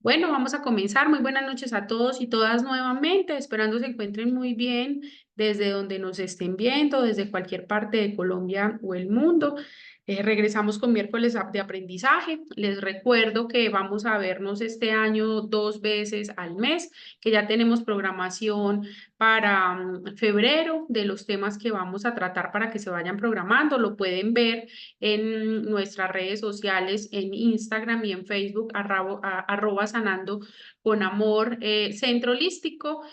Bueno, vamos a comenzar. Muy buenas noches a todos y todas nuevamente, esperando se encuentren muy bien desde donde nos estén viendo, desde cualquier parte de Colombia o el mundo. Regresamos con miércoles de aprendizaje. Les recuerdo que vamos a vernos este año 2 veces al mes, que ya tenemos programación para febrero de los temas que vamos a tratar para que se vayan programando. Lo pueden ver en nuestras redes sociales, en Instagram y en Facebook, arroba sanando con amor centro holístico,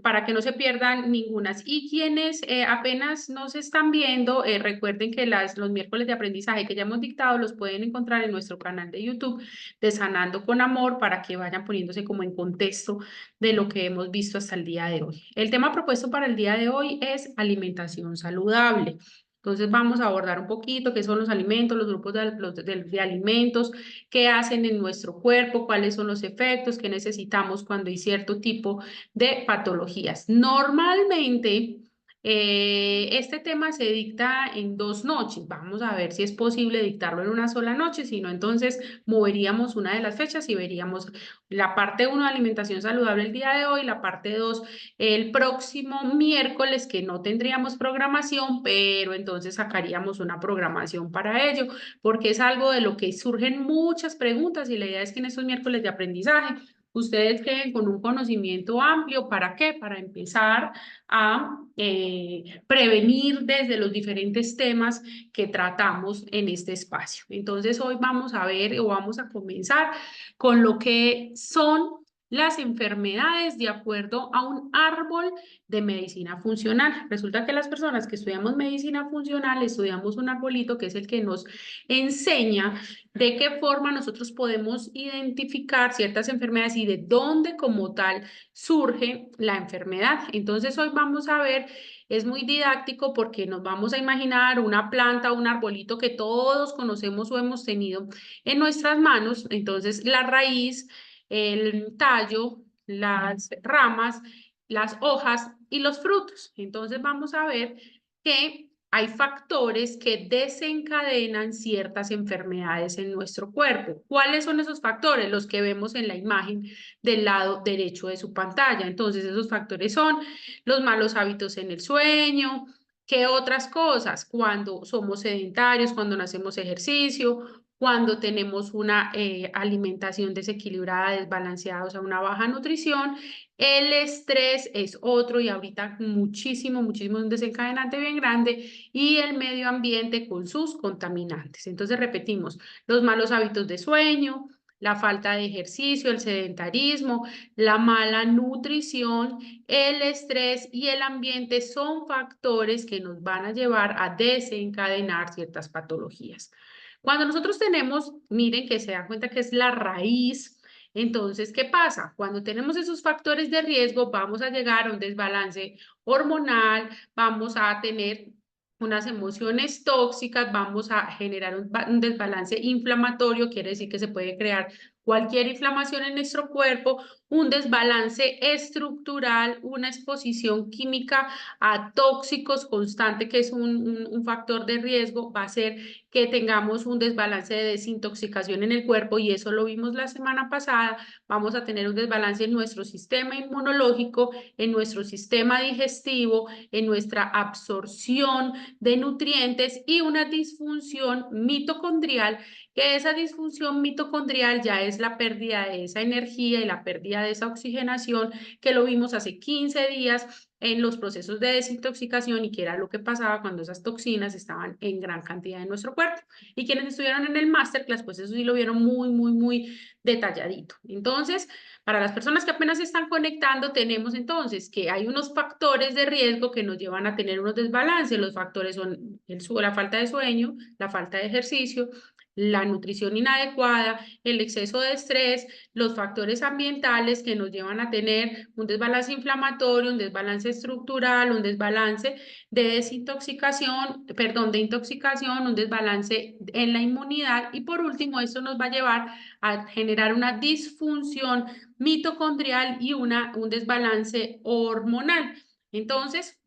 para que no se pierdan ninguna. Y quienes apenas nos están viendo, recuerden que los miércoles de aprendizaje que ya hemos dictado los pueden encontrar en nuestro canal de YouTube de Sanando con Amor para que vayan poniéndose como en contexto de lo que hemos visto hasta el día de hoy. El tema propuesto para el día de hoy es alimentación saludable. Entonces vamos a abordar un poquito qué son los alimentos, los grupos de alimentos, qué hacen en nuestro cuerpo, cuáles son los efectos que necesitamos cuando hay cierto tipo de patologías. Normalmente este tema se dicta en 2 noches. Vamos a ver si es posible dictarlo en una sola noche, si no, entonces moveríamos una de las fechas y veríamos la parte 1 de alimentación saludable el día de hoy, la parte 2 el próximo miércoles, que no tendríamos programación, pero entonces sacaríamos una programación para ello, porque es algo de lo que surgen muchas preguntas y la idea es que en estos miércoles de aprendizaje ustedes queden con un conocimiento amplio. ¿Para qué? Para empezar a prevenir desde los diferentes temas que tratamos en este espacio. Entonces hoy vamos a ver o vamos a comenzar con lo que son las enfermedades de acuerdo a un árbol de medicina funcional. Resulta que las personas que estudiamos medicina funcional estudiamos un arbolito que es el que nos enseña de qué forma nosotros podemos identificar ciertas enfermedades y de dónde como tal surge la enfermedad. Entonces hoy vamos a ver, es muy didáctico porque nos vamos a imaginar una planta, un arbolito que todos conocemos o hemos tenido en nuestras manos. Entonces la raíz, el tallo, las ramas, las hojas y los frutos. Entonces vamos a ver que hay factores que desencadenan ciertas enfermedades en nuestro cuerpo. ¿Cuáles son esos factores? Los que vemos en la imagen del lado derecho de su pantalla. Entonces esos factores son los malos hábitos en el sueño. ¿Qué otras cosas? Cuando somos sedentarios, cuando no hacemos ejercicio, cuando tenemos una alimentación desequilibrada, desbalanceada, o sea, una baja nutrición. El estrés es otro y ahorita muchísimo, muchísimo un desencadenante bien grande, y el medio ambiente con sus contaminantes. Entonces repetimos, los malos hábitos de sueño, la falta de ejercicio, el sedentarismo, la mala nutrición, el estrés y el ambiente son factores que nos van a llevar a desencadenar ciertas patologías. Cuando nosotros tenemos, miren que se dan cuenta que es la raíz. Entonces, ¿qué pasa? Cuando tenemos esos factores de riesgo, vamos a llegar a un desbalance hormonal, vamos a tener unas emociones tóxicas, vamos a generar un desbalance inflamatorio, quiere decir que se puede crear cualquier inflamación en nuestro cuerpo, un desbalance estructural, una exposición química a tóxicos constante, que es un factor de riesgo, va a ser que tengamos un desbalance de desintoxicación en el cuerpo, y eso lo vimos la semana pasada. Vamos a tener un desbalance en nuestro sistema inmunológico, en nuestro sistema digestivo, en nuestra absorción de nutrientes y una disfunción mitocondrial, que esa disfunción mitocondrial ya es la pérdida de esa energía y la pérdida de esa oxigenación, que lo vimos hace 15 días en los procesos de desintoxicación, y que era lo que pasaba cuando esas toxinas estaban en gran cantidad en nuestro cuerpo. Y quienes estuvieron en el masterclass, pues eso sí lo vieron muy, muy, muy detalladito. Entonces, para las personas que apenas se están conectando, tenemos entonces que hay unos factores de riesgo que nos llevan a tener unos desbalances. Los factores son la falta de sueño, la falta de ejercicio, la nutrición inadecuada, el exceso de estrés, los factores ambientales que nos llevan a tener un desbalance inflamatorio, un desbalance estructural, un desbalance de desintoxicación, perdón, de intoxicación, un desbalance en la inmunidad, y por último esto nos va a llevar a generar una disfunción mitocondrial y un desbalance hormonal. Entonces,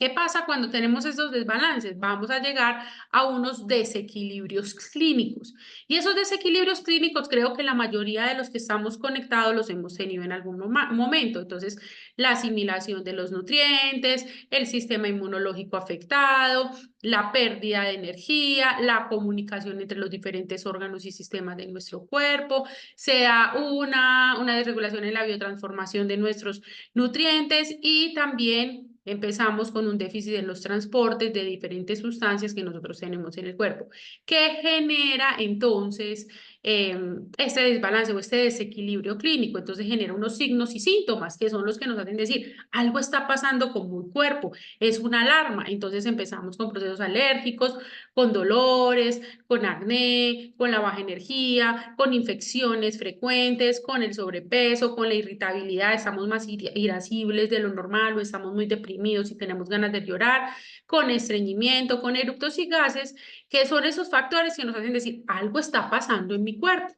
¿Qué pasa cuando tenemos esos desbalances? Vamos a llegar a unos desequilibrios clínicos. Y esos desequilibrios clínicos creo que la mayoría de los que estamos conectados los hemos tenido en algún momento. Entonces, la asimilación de los nutrientes, el sistema inmunológico afectado, la pérdida de energía, la comunicación entre los diferentes órganos y sistemas de nuestro cuerpo, sea una desregulación en la biotransformación de nuestros nutrientes y también empezamos con un déficit en los transportes de diferentes sustancias que nosotros tenemos en el cuerpo, que genera entonces este desbalance o este desequilibrio clínico. Entonces genera unos signos y síntomas que son los que nos hacen decir algo está pasando con mi cuerpo, es una alarma. Entonces empezamos con procesos alérgicos, con dolores, con acné, con la baja energía, con infecciones frecuentes, con el sobrepeso, con la irritabilidad, estamos más irascibles de lo normal o estamos muy deprimidos y tenemos ganas de llorar, con estreñimiento, con eructos y gases, que son esos factores que nos hacen decir algo está pasando en mi cuerpo.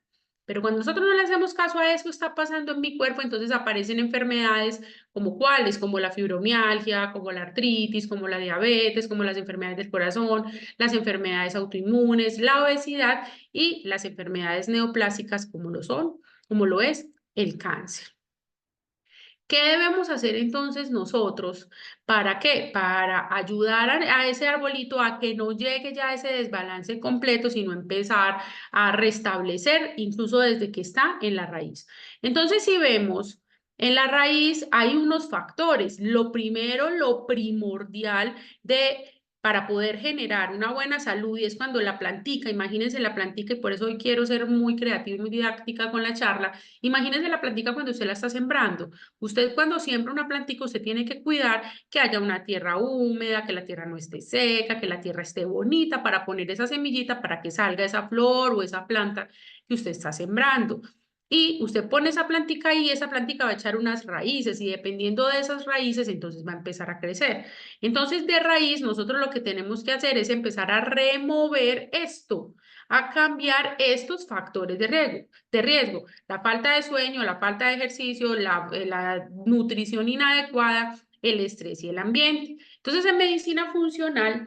Pero cuando nosotros no le hacemos caso a eso que está pasando en mi cuerpo, entonces aparecen enfermedades como cuáles, como la fibromialgia, como la artritis, como la diabetes, como las enfermedades del corazón, las enfermedades autoinmunes, la obesidad y las enfermedades neoplásicas como lo son, como lo es el cáncer. ¿Qué debemos hacer entonces nosotros? ¿Para qué? Para ayudar a ese arbolito a que no llegue ya a ese desbalance completo, sino empezar a restablecer incluso desde que está en la raíz. Entonces, si vemos en la raíz hay unos factores. Lo primero, lo primordial para poder generar una buena salud y es cuando la plantica, imagínense la plantica y por eso hoy quiero ser muy creativa y muy didáctica con la charla, imagínense la plantica cuando usted la está sembrando. Usted cuando siembra una plantica, usted tiene que cuidar que haya una tierra húmeda, que la tierra no esté seca, que la tierra esté bonita para poner esa semillita para que salga esa flor o esa planta que usted está sembrando. Y usted pone esa plantica y esa plantica va a echar unas raíces y dependiendo de esas raíces, entonces va a empezar a crecer. Entonces, de raíz, nosotros lo que tenemos que hacer es empezar a remover esto, a cambiar estos factores de riesgo, la falta de sueño, la falta de ejercicio, la nutrición inadecuada, el estrés y el ambiente. Entonces, en medicina funcional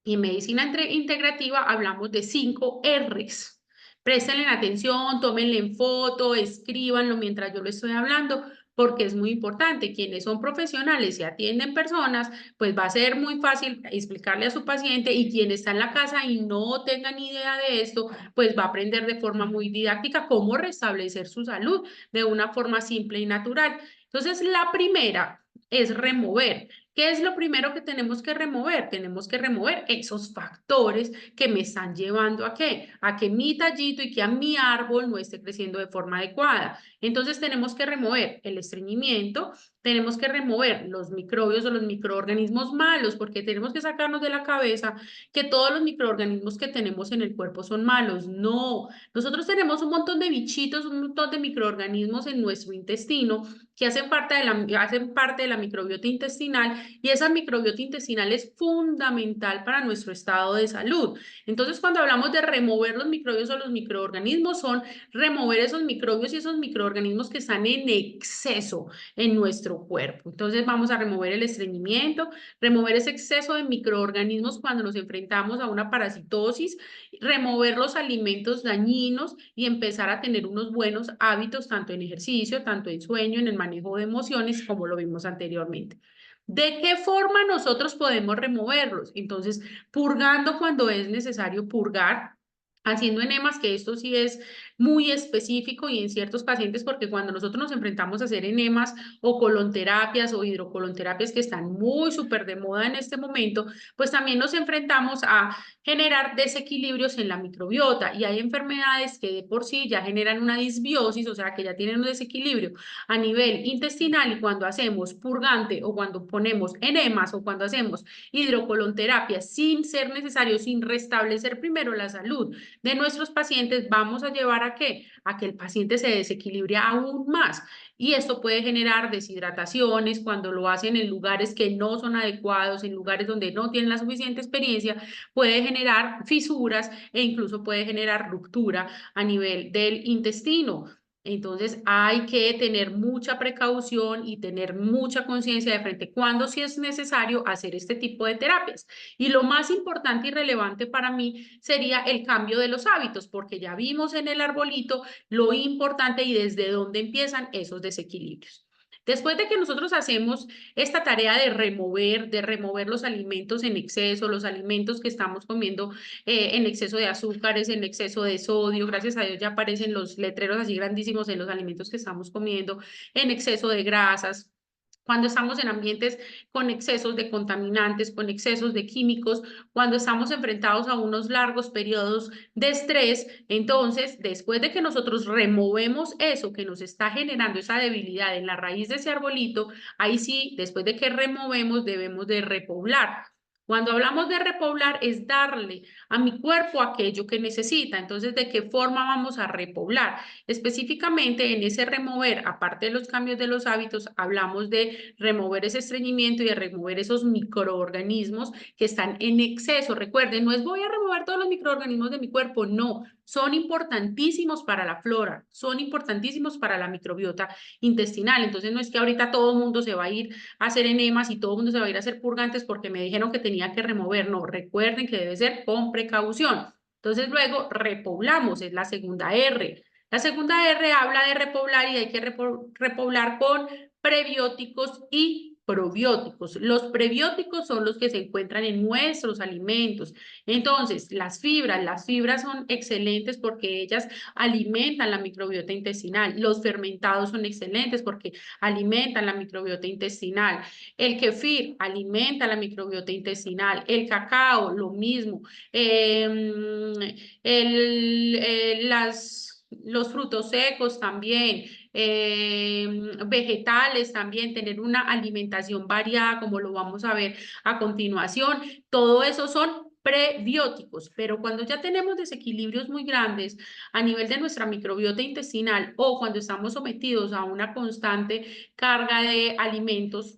y en medicina integrativa hablamos de 5 Rs. Préstenle atención, tómenle en foto, escríbanlo mientras yo lo estoy hablando, porque es muy importante. Quienes son profesionales y atienden personas, pues va a ser muy fácil explicarle a su paciente y quien está en la casa y no tenga ni idea de esto, pues va a aprender de forma muy didáctica cómo restablecer su salud de una forma simple y natural. Entonces, la primera es remover. ¿Qué es lo primero que tenemos que remover? Tenemos que remover esos factores que me están llevando a qué? A que mi tallito y que a mi árbol no esté creciendo de forma adecuada. Entonces tenemos que remover el estreñimiento, tenemos que remover los microbios o los microorganismos malos, porque tenemos que sacarnos de la cabeza que todos los microorganismos que tenemos en el cuerpo son malos. No, nosotros tenemos un montón de bichitos, un montón de microorganismos en nuestro intestino que hacen parte de la microbiota intestinal y esa microbiota intestinal es fundamental para nuestro estado de salud. Entonces, cuando hablamos de remover los microbios o los microorganismos, son remover esos microbios y esos microorganismos que están en exceso en nuestro cuerpo. Entonces, vamos a remover el estreñimiento, remover ese exceso de microorganismos cuando nos enfrentamos a una parasitosis, remover los alimentos dañinos y empezar a tener unos buenos hábitos, tanto en ejercicio, tanto en sueño, en el manejo de emociones, como lo vimos anteriormente. ¿De qué forma nosotros podemos removerlos? Entonces, purgando cuando es necesario purgar, haciendo enemas, que esto sí es muy específico y en ciertos pacientes, porque cuando nosotros nos enfrentamos a hacer enemas o colonterapias o hidrocolonterapias que están muy súper de moda en este momento, pues también nos enfrentamos a generar desequilibrios en la microbiota y hay enfermedades que de por sí ya generan una disbiosis, o sea, que ya tienen un desequilibrio a nivel intestinal y cuando hacemos purgante o cuando ponemos enemas o cuando hacemos hidrocolonterapia sin ser necesario, sin restablecer primero la salud de nuestros pacientes, vamos a llevar a qué? A que el paciente se desequilibre aún más. Y esto puede generar deshidrataciones cuando lo hacen en lugares que no son adecuados, en lugares donde no tienen la suficiente experiencia, puede generar fisuras e incluso puede generar ruptura a nivel del intestino. Entonces hay que tener mucha precaución y tener mucha conciencia de frente cuando sí es necesario hacer este tipo de terapias. Y lo más importante y relevante para mí sería el cambio de los hábitos, porque ya vimos en el arbolito lo importante y desde dónde empiezan esos desequilibrios. Después de que nosotros hacemos esta tarea de remover los alimentos en exceso, los alimentos que estamos comiendo en exceso de azúcares, en exceso de sodio, gracias a Dios ya aparecen los letreros así grandísimos en los alimentos que estamos comiendo, en exceso de grasas. Cuando estamos en ambientes con excesos de contaminantes, con excesos de químicos, cuando estamos enfrentados a unos largos periodos de estrés, entonces, después de que nosotros removemos eso que nos está generando esa debilidad en la raíz de ese arbolito, ahí sí, después de que removemos, debemos de repoblar. Cuando hablamos de repoblar es darle a mi cuerpo aquello que necesita. Entonces, ¿de qué forma vamos a repoblar? Específicamente en ese remover, aparte de los cambios de los hábitos, hablamos de remover ese estreñimiento y de remover esos microorganismos que están en exceso. Recuerden, no es voy a remover todos los microorganismos de mi cuerpo, no, son importantísimos para la flora, son importantísimos para la microbiota intestinal. Entonces, no es que ahorita todo el mundo se va a ir a hacer enemas y todo el mundo se va a ir a hacer purgantes porque me dijeron que tenía que remover. No, recuerden que debe ser con precaución. Entonces, luego repoblamos, es la segunda R. La segunda R habla de repoblar y hay que repoblar con prebióticos y probióticos. Los prebióticos son los que se encuentran en nuestros alimentos. Entonces, las fibras son excelentes porque ellas alimentan la microbiota intestinal. Los fermentados son excelentes porque alimentan la microbiota intestinal. El kefir alimenta la microbiota intestinal. El cacao, lo mismo. Los frutos secos también, vegetales también, tener una alimentación variada, como lo vamos a ver a continuación. Todo eso son prebióticos, pero cuando ya tenemos desequilibrios muy grandes a nivel de nuestra microbiota intestinal o cuando estamos sometidos a una constante carga de alimentos,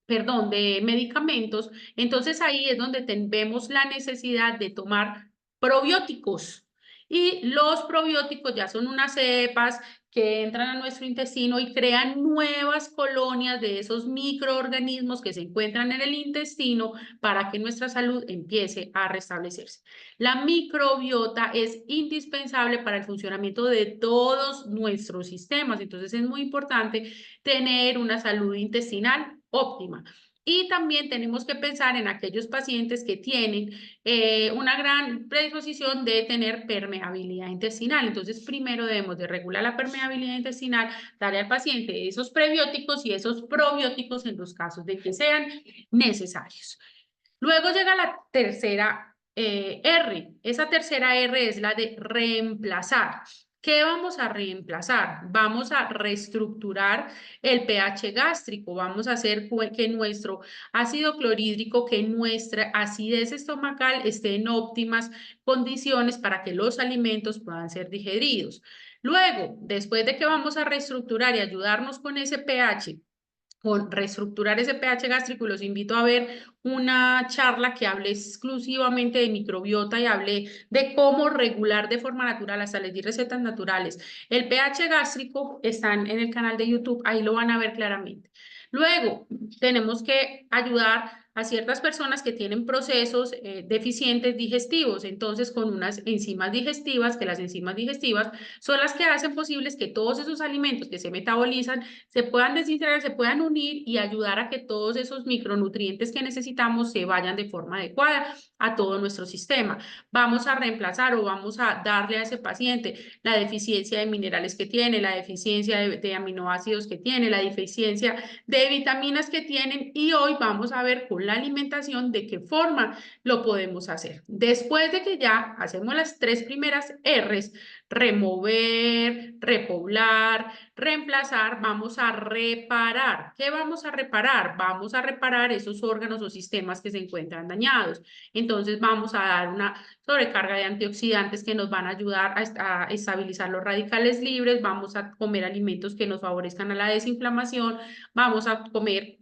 perdón, de medicamentos, entonces ahí es donde vemos la necesidad de tomar probióticos. Y los probióticos ya son unas cepas que entran a nuestro intestino y crean nuevas colonias de esos microorganismos que se encuentran en el intestino para que nuestra salud empiece a restablecerse. La microbiota es indispensable para el funcionamiento de todos nuestros sistemas, entonces es muy importante tener una salud intestinal óptima. Y también tenemos que pensar en aquellos pacientes que tienen una gran predisposición de tener permeabilidad intestinal. Entonces, primero debemos de regular la permeabilidad intestinal, darle al paciente esos prebióticos y esos probióticos en los casos de que sean necesarios. Luego llega la tercera R. Esa tercera R es la de reemplazar. ¿Qué vamos a reemplazar? Vamos a reestructurar el pH gástrico, vamos a hacer que nuestro ácido clorhídrico, que nuestra acidez estomacal esté en óptimas condiciones para que los alimentos puedan ser digeridos. Luego, después de que vamos a reestructurar y ayudarnos con ese pH, con reestructurar ese pH gástrico, y los invito a ver una charla que hable exclusivamente de microbiota y hable de cómo regular de forma natural, hasta les di recetas naturales. El pH gástrico están en el canal de YouTube, ahí lo van a ver claramente. Luego, tenemos que ayudar a ciertas personas que tienen procesos deficientes digestivos, entonces con unas enzimas digestivas, que las enzimas digestivas son las que hacen posibles que todos esos alimentos que se metabolizan se puedan desintegrar, se puedan unir y ayudar a que todos esos micronutrientes que necesitamos se vayan de forma adecuada a todo nuestro sistema. Vamos a reemplazar o vamos a darle a ese paciente la deficiencia de minerales que tiene, la deficiencia de aminoácidos que tiene, la deficiencia de vitaminas que tienen y hoy vamos a ver con la alimentación de qué forma lo podemos hacer. Después de que ya hacemos las tres primeras R's, remover, repoblar, reemplazar, vamos a reparar. ¿Qué vamos a reparar? Vamos a reparar esos órganos o sistemas que se encuentran dañados. Entonces vamos a dar una sobrecarga de antioxidantes que nos van a ayudar a estabilizar los radicales libres, vamos a comer alimentos que nos favorezcan a la desinflamación, vamos a comer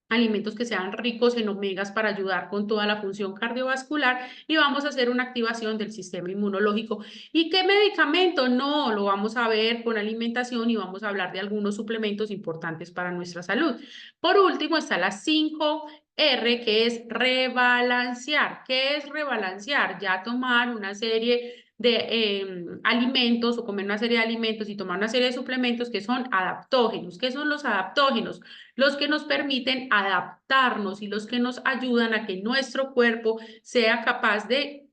alimentos que sean ricos en omegas para ayudar con toda la función cardiovascular y vamos a hacer una activación del sistema inmunológico. ¿Y qué medicamento? No, lo vamos a ver con alimentación y vamos a hablar de algunos suplementos importantes para nuestra salud. Por último, está la 5R, que es rebalancear. ¿Qué es rebalancear? Ya tomar una serie de alimentos o comer una serie de alimentos y tomar una serie de suplementos que son adaptógenos. ¿Qué son los adaptógenos? Los que nos permiten adaptarnos y los que nos ayudan a que nuestro cuerpo sea capaz de,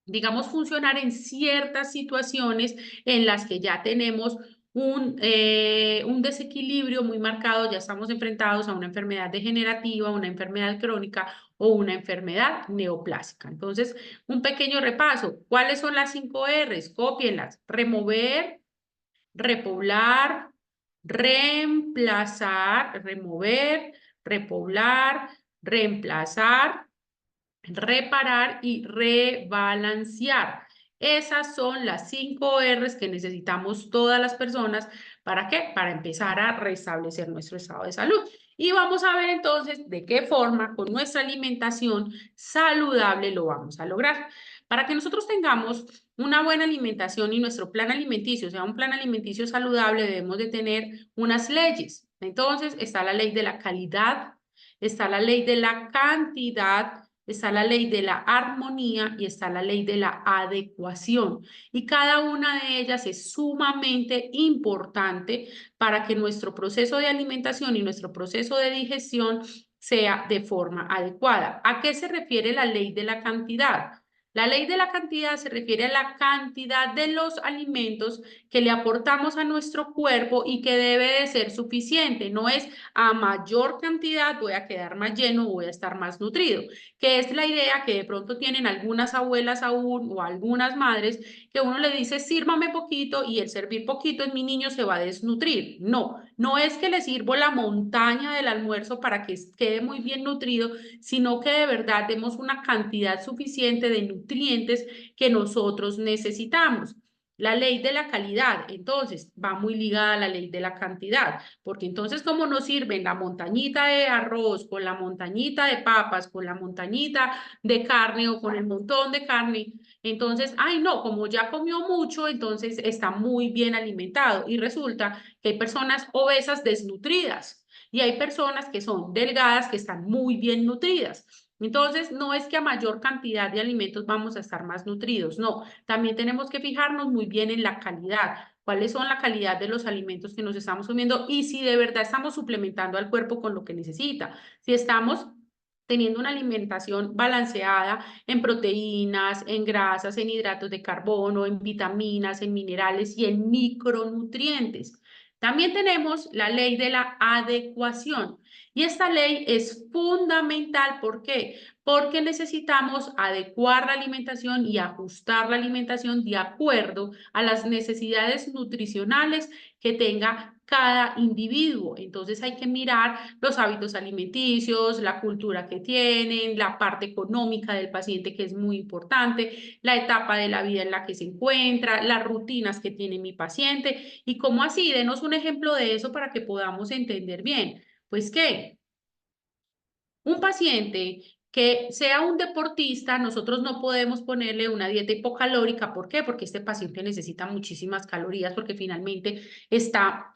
digamos, funcionar en ciertas situaciones en las que ya tenemos un desequilibrio muy marcado, ya estamos enfrentados a una enfermedad degenerativa, una enfermedad crónica o una enfermedad neoplásica. Entonces, un pequeño repaso. ¿Cuáles son las 5 R's? Cópienlas. Remover, repoblar, reemplazar, remover, repoblar, reemplazar, reparar y rebalancear. Esas son las 5 R's que necesitamos todas las personas. ¿Para qué? Para empezar a restablecer nuestro estado de salud. Y vamos a ver entonces de qué forma con nuestra alimentación saludable lo vamos a lograr. Para que nosotros tengamos una buena alimentación y nuestro plan alimenticio sea un plan alimenticio saludable, debemos de tener unas leyes. Entonces, está la ley de la calidad, está la ley de la cantidad, está la ley de la armonía y está la ley de la adecuación. Y cada una de ellas es sumamente importante para que nuestro proceso de alimentación y nuestro proceso de digestión sea de forma adecuada. ¿A qué se refiere la ley de la cantidad? La ley de la cantidad se refiere a la cantidad de los alimentos que le aportamos a nuestro cuerpo y que debe de ser suficiente. No es a mayor cantidad voy a quedar más lleno, voy a estar más nutrido, que es la idea que de pronto tienen algunas abuelas aún o algunas madres, que uno le dice, sírvame poquito y el servir poquito en mi niño se va a desnutrir. No, no es que le sirvo la montaña del almuerzo para que quede muy bien nutrido, sino que de verdad demos una cantidad suficiente de nutrientes que nosotros necesitamos. La ley de la calidad, entonces, va muy ligada a la ley de la cantidad, porque entonces, ¿cómo nos sirven la montañita de arroz, con la montañita de papas, con la montañita de carne o con el montón de carne? Entonces, ay, no, como ya comió mucho, entonces está muy bien alimentado. Y resulta que hay personas obesas desnutridas y hay personas que son delgadas que están muy bien nutridas. Entonces, no es que a mayor cantidad de alimentos vamos a estar más nutridos, no, también tenemos que fijarnos muy bien en la calidad, cuáles son la calidad de los alimentos que nos estamos comiendo y si de verdad estamos suplementando al cuerpo con lo que necesita. Si estamos teniendo una alimentación balanceada en proteínas, en grasas, en hidratos de carbono, en vitaminas, en minerales y en micronutrientes. También tenemos la ley de la adecuación. Y esta ley es fundamental. ¿Por qué? Porque necesitamos adecuar la alimentación y ajustar la alimentación de acuerdo a las necesidades nutricionales que tenga cada individuo. Entonces hay que mirar los hábitos alimenticios, la cultura que tienen, la parte económica del paciente, que es muy importante, la etapa de la vida en la que se encuentra, las rutinas que tiene mi paciente y cómo así, denos un ejemplo de eso para que podamos entender bien. Pues que un paciente que sea un deportista, nosotros no podemos ponerle una dieta hipocalórica. ¿Por qué? Porque este paciente necesita muchísimas calorías porque finalmente está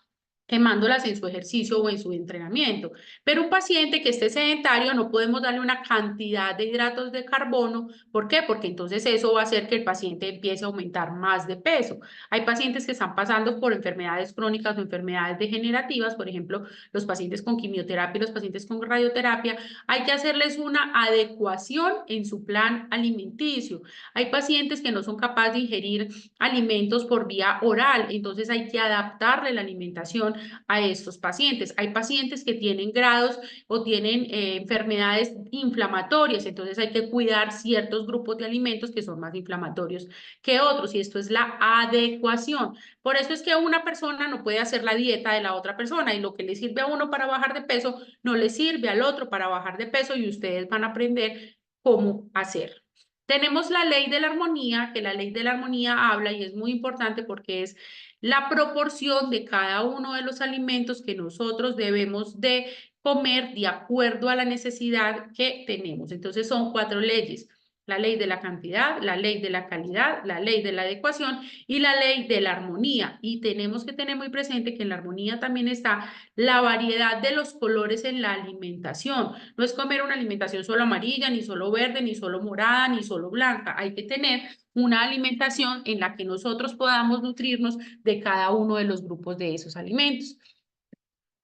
quemándolas en su ejercicio o en su entrenamiento. Pero un paciente que esté sedentario no podemos darle una cantidad de hidratos de carbono. ¿Por qué? Porque entonces eso va a hacer que el paciente empiece a aumentar más de peso. Hay pacientes que están pasando por enfermedades crónicas o enfermedades degenerativas, por ejemplo, los pacientes con quimioterapia y los pacientes con radioterapia, hay que hacerles una adecuación en su plan alimenticio. Hay pacientes que no son capaces de ingerir alimentos por vía oral, entonces hay que adaptarle la alimentación a estos pacientes. Hay pacientes que tienen grados o tienen enfermedades inflamatorias, entonces hay que cuidar ciertos grupos de alimentos que son más inflamatorios que otros y esto es la adecuación. Por eso es que una persona no puede hacer la dieta de la otra persona y lo que le sirve a uno para bajar de peso no le sirve al otro para bajar de peso y ustedes van a aprender cómo hacer. Tenemos la ley de la armonía, que la ley de la armonía habla y es muy importante porque es la proporción de cada uno de los alimentos que nosotros debemos de comer de acuerdo a la necesidad que tenemos. Entonces son 4 leyes: la ley de la cantidad, la ley de la calidad, la ley de la adecuación y la ley de la armonía. Y tenemos que tener muy presente que en la armonía también está la variedad de los colores en la alimentación. No es comer una alimentación solo amarilla, ni solo verde, ni solo morada, ni solo blanca. Hay que tener una alimentación en la que nosotros podamos nutrirnos de cada uno de los grupos de esos alimentos.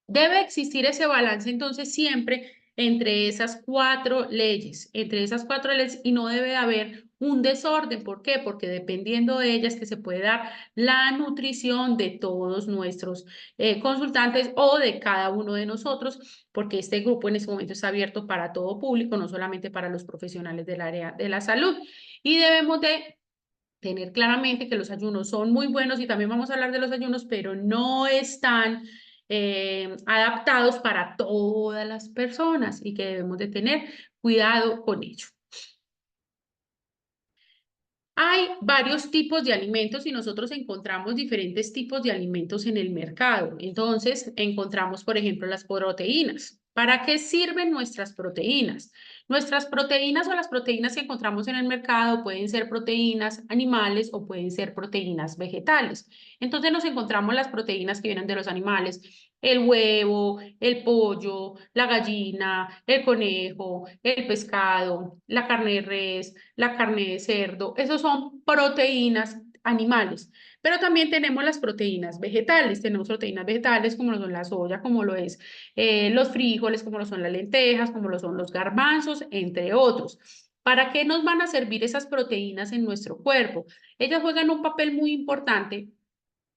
Debe existir ese balance entonces siempre entre esas 4 leyes, y no debe haber un desorden. ¿Por qué? Porque dependiendo de ellas que se puede dar la nutrición de todos nuestros consultantes o de cada uno de nosotros, porque este grupo en este momento está abierto para todo público, no solamente para los profesionales del área de la salud. Y debemos de tener claramente que los ayunos son muy buenos y también vamos a hablar de los ayunos, pero no están adaptados para todas las personas y que debemos de tener cuidado con ello. Hay varios tipos de alimentos y nosotros encontramos diferentes tipos de alimentos en el mercado. Entonces, encontramos, por ejemplo, las proteínas. ¿Para qué sirven nuestras proteínas? Nuestras proteínas o las proteínas que encontramos en el mercado pueden ser proteínas animales o pueden ser proteínas vegetales. Entonces, nos encontramos las proteínas que vienen de los animales: el huevo, el pollo, la gallina, el conejo, el pescado, la carne de res, la carne de cerdo. Esos son proteínas animales. Pero también tenemos las proteínas vegetales. Tenemos proteínas vegetales como lo son la soya, como lo es los frijoles, como lo son las lentejas, como lo son los garbanzos, entre otros. ¿Para qué nos van a servir esas proteínas en nuestro cuerpo? Ellas juegan un papel muy importante.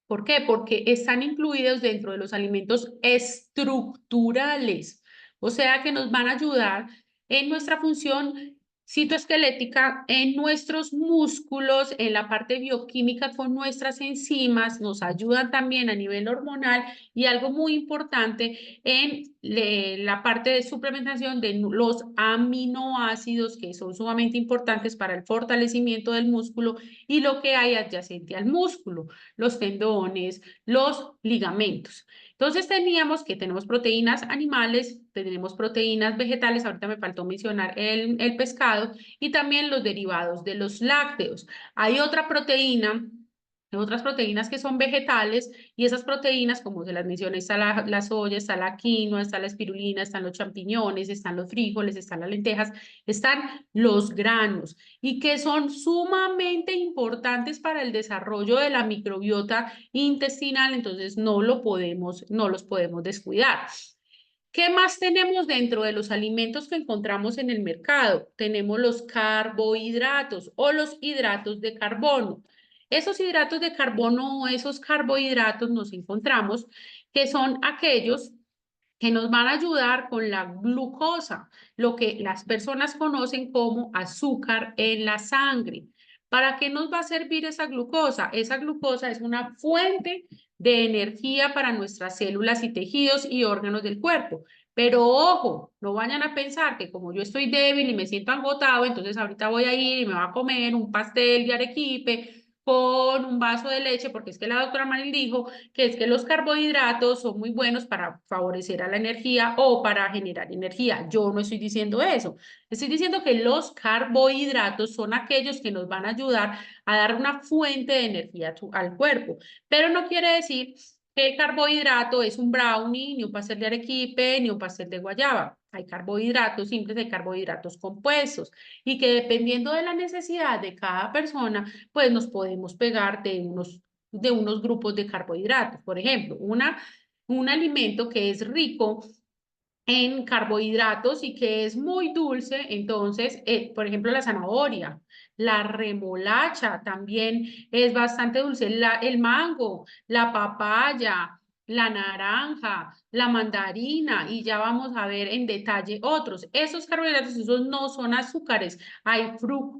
¿Por qué? Porque están incluidos dentro de los alimentos estructurales, o sea que nos van a ayudar en nuestra función citoesquelética, en nuestros músculos, en la parte bioquímica con nuestras enzimas, nos ayudan también a nivel hormonal y algo muy importante en la parte de suplementación de los aminoácidos, que son sumamente importantes para el fortalecimiento del músculo y lo que hay adyacente al músculo: los tendones, los ligamentos. Entonces tenemos proteínas animales, tenemos proteínas vegetales, ahorita me faltó mencionar el pescado, y también los derivados de los lácteos. Hay otras proteínas que son vegetales, y esas proteínas, como se las mencioné, está la soya, está la quinoa, está la espirulina, están los champiñones, están los frijoles, están las lentejas, están los granos, y que son sumamente importantes para el desarrollo de la microbiota intestinal. Entonces no los podemos descuidar. ¿Qué más tenemos dentro de los alimentos que encontramos en el mercado? Tenemos los carbohidratos o los hidratos de carbono. Esos hidratos de carbono o esos carbohidratos nos encontramos que son aquellos que nos van a ayudar con la glucosa, lo que las personas conocen como azúcar en la sangre. ¿Para qué nos va a servir esa glucosa? Esa glucosa es una fuente de energía para nuestras células y tejidos y órganos del cuerpo. Pero ojo, no vayan a pensar que como yo estoy débil y me siento agotado, entonces ahorita voy a ir y me voy a comer un pastel de arequipe con un vaso de leche, porque es que la doctora Maril dijo que es que los carbohidratos son muy buenos para favorecer a la energía o para generar energía. Yo no estoy diciendo eso. Estoy diciendo que los carbohidratos son aquellos que nos van a ayudar a dar una fuente de energía al cuerpo, pero no quiere decir que el carbohidrato es un brownie, ni un pastel de arequipe, ni un pastel de guayaba. Hay carbohidratos simples, hay carbohidratos compuestos, y que dependiendo de la necesidad de cada persona, pues nos podemos pegar de unos grupos de carbohidratos. Por ejemplo, un alimento que es rico en carbohidratos y que es muy dulce, entonces, por ejemplo, la zanahoria, la remolacha también es bastante dulce, el mango, la papaya, la naranja, la mandarina, y ya vamos a ver en detalle otros. Esos carbohidratos, esos no son azúcares,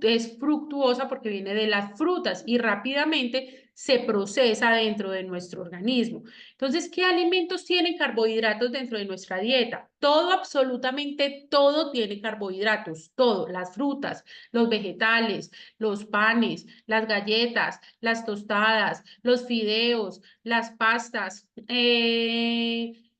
es fructuosa porque viene de las frutas y rápidamente se procesa dentro de nuestro organismo. Entonces, ¿qué alimentos tienen carbohidratos dentro de nuestra dieta? Todo, absolutamente todo tiene carbohidratos, todo: las frutas, los vegetales, los panes, las galletas, las tostadas, los fideos, las pastas,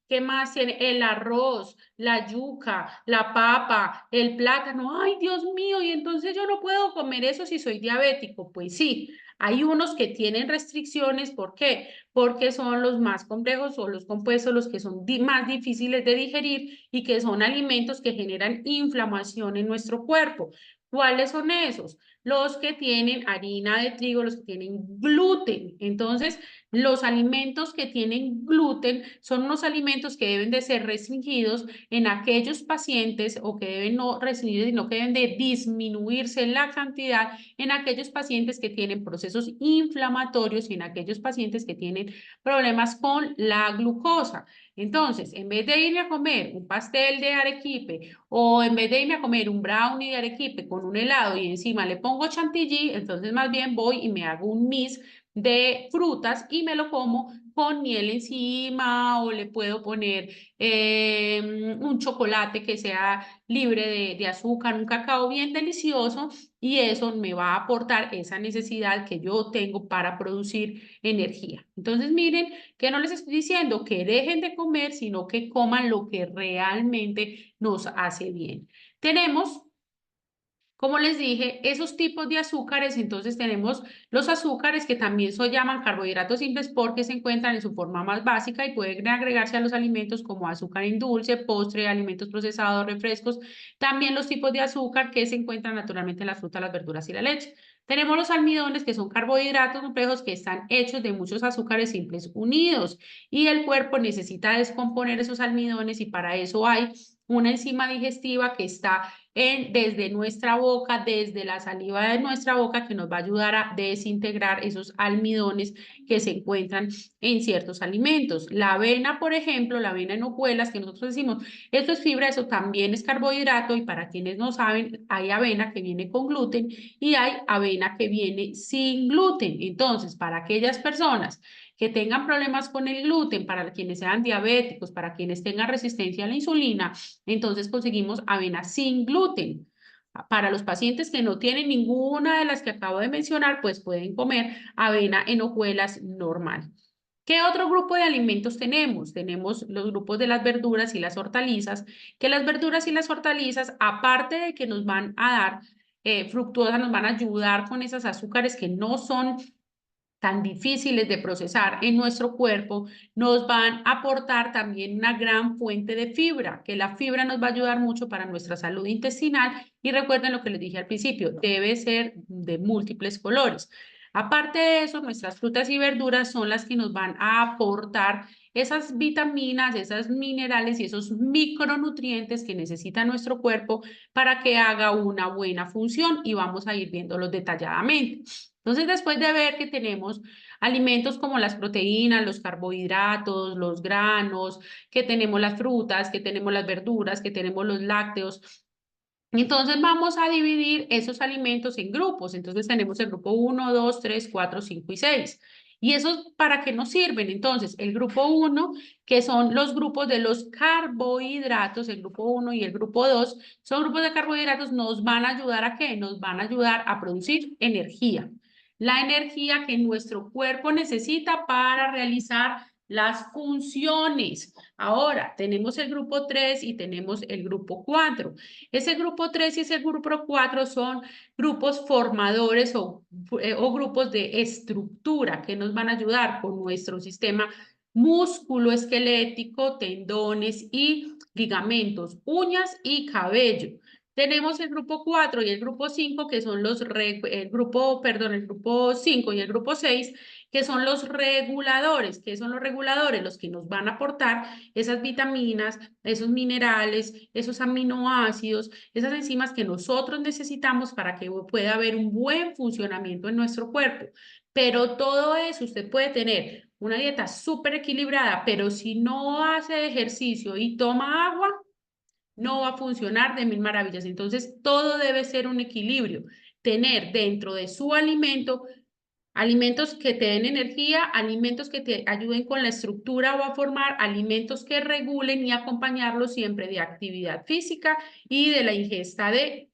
¿Qué más tiene? El arroz, la yuca, la papa, el plátano. Ay, Dios mío, y entonces yo no puedo comer eso si soy diabético. Pues sí, hay unos que tienen restricciones. ¿Por qué? Porque son los más complejos o los compuestos los que son más difíciles de digerir y que son alimentos que generan inflamación en nuestro cuerpo. ¿Cuáles son esos? Los que tienen harina de trigo, los que tienen gluten. Entonces, los alimentos que tienen gluten son unos alimentos que deben de ser restringidos en aquellos pacientes o que deben no restringirse, sino que deben de disminuirse la cantidad en aquellos pacientes que tienen procesos inflamatorios y en aquellos pacientes que tienen problemas con la glucosa. Entonces, en vez de irme a comer un pastel de arequipe o en vez de irme a comer un brownie de arequipe con un helado y encima le pongo chantilly, entonces más bien voy y me hago un mix de frutas y me lo como con miel encima o le puedo poner un chocolate que sea libre de azúcar, un cacao bien delicioso y eso me va a aportar esa necesidad que yo tengo para producir energía. Entonces miren que no les estoy diciendo que dejen de comer, sino que coman lo que realmente nos hace bien. Tenemos, como les dije, esos tipos de azúcares. Entonces tenemos los azúcares que también se llaman carbohidratos simples porque se encuentran en su forma más básica y pueden agregarse a los alimentos como azúcar en dulce, postre, alimentos procesados, refrescos. También los tipos de azúcar que se encuentran naturalmente en la fruta, las verduras y la leche. Tenemos los almidones, que son carbohidratos complejos que están hechos de muchos azúcares simples unidos y el cuerpo necesita descomponer esos almidones y para eso hay una enzima digestiva que está desde nuestra boca, desde la saliva de nuestra boca, que nos va a ayudar a desintegrar esos almidones que se encuentran en ciertos alimentos. La avena, por ejemplo, la avena en hojuelas, que nosotros decimos, esto es fibra, eso también es carbohidrato, y para quienes no saben, hay avena que viene con gluten y hay avena que viene sin gluten. Entonces, para aquellas personas que tengan problemas con el gluten, para quienes sean diabéticos, para quienes tengan resistencia a la insulina, entonces conseguimos avena sin gluten. Para los pacientes que no tienen ninguna de las que acabo de mencionar, pues pueden comer avena en hojuelas normal. ¿Qué otro grupo de alimentos tenemos? Tenemos los grupos de las verduras y las hortalizas, que las verduras y las hortalizas, aparte de que nos van a dar fructuosas, nos van a ayudar con esos azúcares que no son tan difíciles de procesar en nuestro cuerpo, nos van a aportar también una gran fuente de fibra, que la fibra nos va a ayudar mucho para nuestra salud intestinal y recuerden lo que les dije al principio, debe ser de múltiples colores. Aparte de eso, nuestras frutas y verduras son las que nos van a aportar esas vitaminas, esos minerales y esos micronutrientes que necesita nuestro cuerpo para que haga una buena función y vamos a ir viéndolos detalladamente. Entonces, después de ver que tenemos alimentos como las proteínas, los carbohidratos, los granos, que tenemos las frutas, que tenemos las verduras, que tenemos los lácteos, entonces vamos a dividir esos alimentos en grupos. Entonces tenemos el grupo 1, 2, 3, 4, 5 y 6. ¿Y esos para qué nos sirven? Entonces, el grupo 1, que son los grupos de los carbohidratos, el grupo 1 y el grupo 2, son grupos de carbohidratos, nos van a ayudar ¿a qué? Nos van a ayudar a producir energía. La energía que nuestro cuerpo necesita para realizar las funciones. Ahora, tenemos el grupo 3 y tenemos el grupo 4. Ese grupo 3 y ese grupo 4 son grupos formadores o grupos de estructura que nos van a ayudar con nuestro sistema músculo-esquelético, tendones y ligamentos, uñas y cabello. Tenemos el grupo 4 y el grupo 5, que son el grupo 5 y el grupo 6, que son los reguladores. ¿Qué son los reguladores? Los que nos van a aportar esas vitaminas, esos minerales, esos aminoácidos, esas enzimas que nosotros necesitamos para que pueda haber un buen funcionamiento en nuestro cuerpo. Pero todo eso usted puede tener una dieta súper equilibrada, pero si no hace ejercicio y toma agua, no va a funcionar de mil maravillas. Entonces, todo debe ser un equilibrio. Tener dentro de su alimento alimentos que te den energía, alimentos que te ayuden con la estructura o a formar, alimentos que regulen y acompañarlos siempre de actividad física y de la ingesta de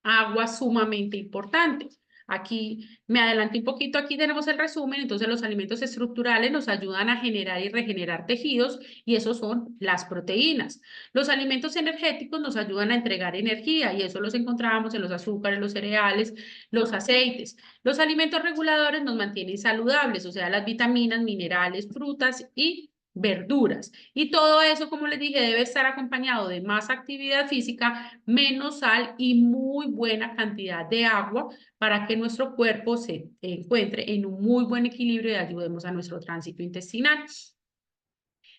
agua sumamente importante. Aquí me adelanté un poquito, aquí tenemos el resumen, entonces los alimentos estructurales nos ayudan a generar y regenerar tejidos y esos son las proteínas. Los alimentos energéticos nos ayudan a entregar energía y eso los encontramos en los azúcares, los cereales, los aceites. Los alimentos reguladores nos mantienen saludables, o sea, las vitaminas, minerales, frutas y verduras. Y todo eso, como les dije, debe estar acompañado de más actividad física, menos sal y muy buena cantidad de agua para que nuestro cuerpo se encuentre en un muy buen equilibrio y ayudemos a nuestro tránsito intestinal.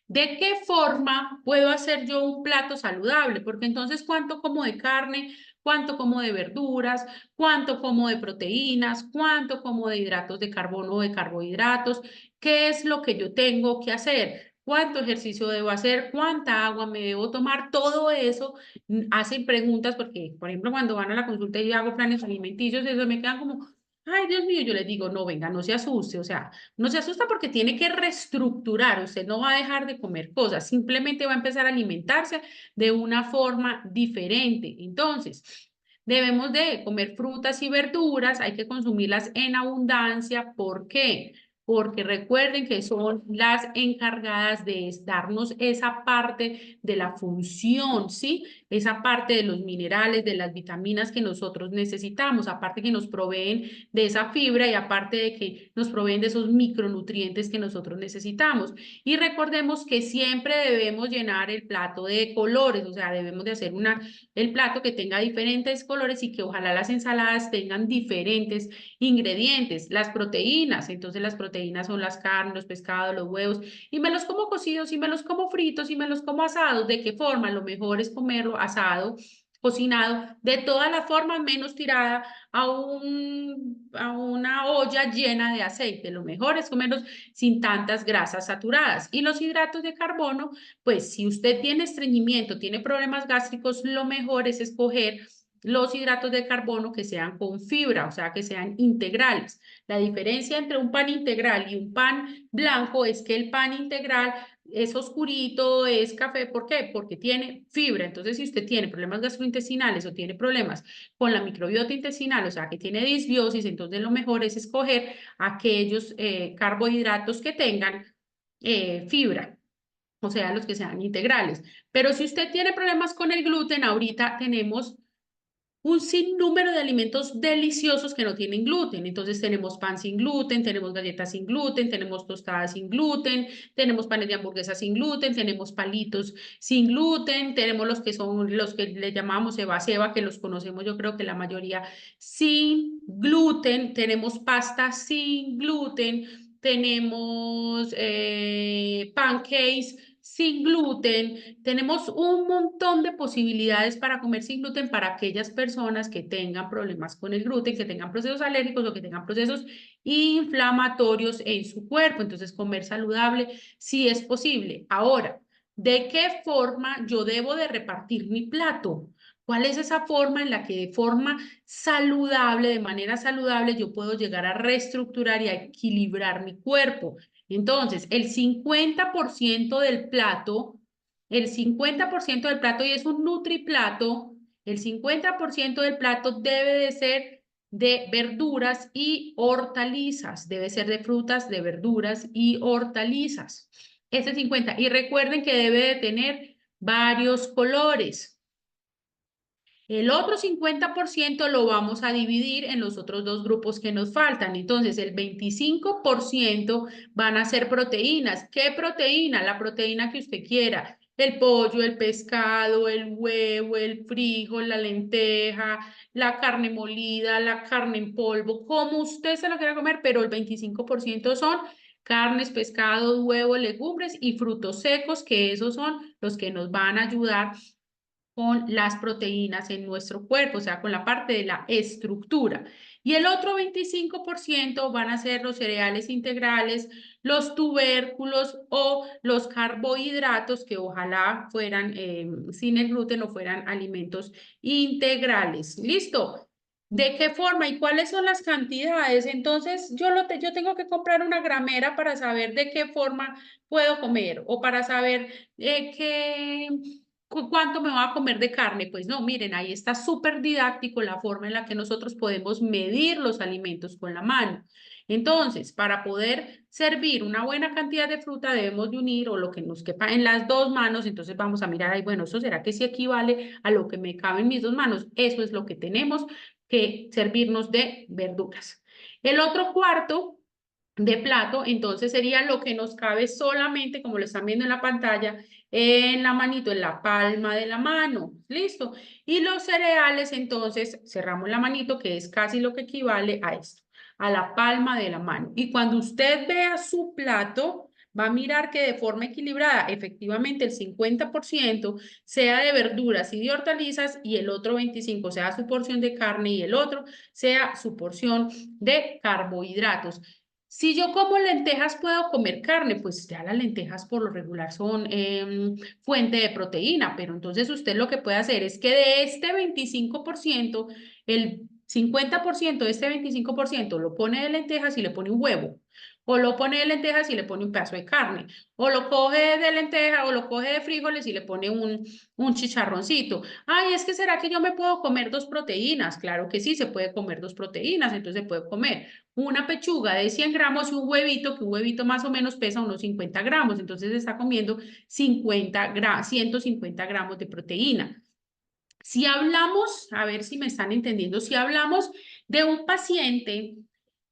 ¿De qué forma puedo hacer yo un plato saludable? Porque entonces, ¿cuánto como de carne? ¿Cuánto como de verduras? ¿Cuánto como de proteínas? ¿Cuánto como de hidratos de carbono o de carbohidratos? ¿Qué es lo que yo tengo que hacer? ¿Cuánto ejercicio debo hacer? ¿Cuánta agua me debo tomar? Todo eso hacen preguntas porque, por ejemplo, cuando van a la consulta y yo hago planes alimenticios, eso me quedan como, ay, Dios mío, yo les digo, no, venga, no se asuste, o sea, no se asusta porque tiene que reestructurar, usted no va a dejar de comer cosas, simplemente va a empezar a alimentarse de una forma diferente. Entonces, debemos de comer frutas y verduras, hay que consumirlas en abundancia. ¿Por qué? Porque recuerden que son las encargadas de darnos esa parte de la función, ¿sí? Esa parte de los minerales, de las vitaminas que nosotros necesitamos, aparte que nos proveen de esa fibra y aparte de que nos proveen de esos micronutrientes que nosotros necesitamos. Y recordemos que siempre debemos llenar el plato de colores, o sea, debemos de hacer el plato que tenga diferentes colores y que ojalá las ensaladas tengan diferentes ingredientes. Las proteínas, entonces las proteínas son las carnes, los pescados, los huevos, y me los como cocidos, y me los como fritos, y me los como asados. ¿De qué forma? Lo mejor es comerlo asado, cocinado, de todas las formas, menos tirada a una olla llena de aceite. Lo mejor es comerlos sin tantas grasas saturadas. Y los hidratos de carbono, pues si usted tiene estreñimiento, tiene problemas gástricos, lo mejor es escoger los hidratos de carbono que sean con fibra, o sea, que sean integrales. La diferencia entre un pan integral y un pan blanco es que el pan integral es oscurito, es café. ¿Por qué? Porque tiene fibra. Entonces, si usted tiene problemas gastrointestinales o tiene problemas con la microbiota intestinal, o sea, que tiene disbiosis, entonces lo mejor es escoger aquellos carbohidratos que tengan fibra, o sea, los que sean integrales. Pero si usted tiene problemas con el gluten, ahorita tenemos un sinnúmero de alimentos deliciosos que no tienen gluten. Entonces tenemos pan sin gluten, tenemos galletas sin gluten, tenemos tostadas sin gluten, tenemos panes de hamburguesa sin gluten, tenemos palitos sin gluten, tenemos los que son los que le llamamos ceba, que los conocemos yo creo que la mayoría sin gluten, tenemos pasta sin gluten, tenemos pancakes sin gluten, tenemos un montón de posibilidades para comer sin gluten para aquellas personas que tengan problemas con el gluten, que tengan procesos alérgicos o que tengan procesos inflamatorios en su cuerpo. Entonces, comer saludable sí es posible. Ahora, ¿de qué forma yo debo de repartir mi plato? ¿Cuál es esa forma en la que de forma saludable, de manera saludable, yo puedo llegar a reestructurar y a equilibrar mi cuerpo? Entonces, el 50% del plato, y es un nutriplato, el 50% del plato debe de ser de verduras y hortalizas, debe ser de frutas, de verduras y hortalizas. Ese 50. Y recuerden que debe de tener varios colores. El otro 50% lo vamos a dividir en los otros dos grupos que nos faltan. Entonces, el 25% van a ser proteínas. ¿Qué proteína? La proteína que usted quiera. El pollo, el pescado, el huevo, el frijol, la lenteja, la carne molida, la carne en polvo, como usted se lo quiera comer, pero el 25% son carnes, pescados, huevos, legumbres y frutos secos, que esos son los que nos van a ayudar con las proteínas en nuestro cuerpo, o sea, con la parte de la estructura. Y el otro 25% van a ser los cereales integrales, los tubérculos o los carbohidratos que ojalá fueran sin el gluten o fueran alimentos integrales. ¿Listo? ¿De qué forma y cuáles son las cantidades? Entonces, yo tengo que comprar una gramera para saber de qué forma puedo comer o para saber qué ¿Cuánto me voy a comer de carne? Pues no, miren, ahí está súper didáctico la forma en la que nosotros podemos medir los alimentos con la mano. Entonces, para poder servir una buena cantidad de fruta, debemos de unir o lo que nos quepa en las dos manos. Entonces vamos a mirar ahí, bueno, ¿eso será que sí equivale a lo que me cabe en mis dos manos? Eso es lo que tenemos que servirnos de verduras. El otro cuarto de plato, entonces sería lo que nos cabe solamente, como lo están viendo en la pantalla, en la manito, en la palma de la mano. ¿Listo? Y los cereales, entonces, cerramos la manito, que es casi lo que equivale a esto, a la palma de la mano. Y cuando usted vea su plato, va a mirar que de forma equilibrada, efectivamente, el 50% sea de verduras y de hortalizas y el otro 25% sea su porción de carne y el otro sea su porción de carbohidratos. Si yo como lentejas, ¿puedo comer carne? Pues ya las lentejas por lo regular son fuente de proteína, pero entonces usted lo que puede hacer es que de este 25%, el 50% de este 25% lo pone de lentejas y le pone un huevo, o lo pone de lentejas y le pone un pedazo de carne, o lo coge de lenteja o lo coge de frijoles y le pone un chicharroncito. Ay, es que ¿será que yo me puedo comer dos proteínas? Claro que sí, se puede comer dos proteínas, entonces se puede comer una pechuga de 100 gramos y un huevito, que un huevito más o menos pesa unos 50 gramos, entonces está comiendo 150 gramos de proteína. Si hablamos, a ver si me están entendiendo, si hablamos de un paciente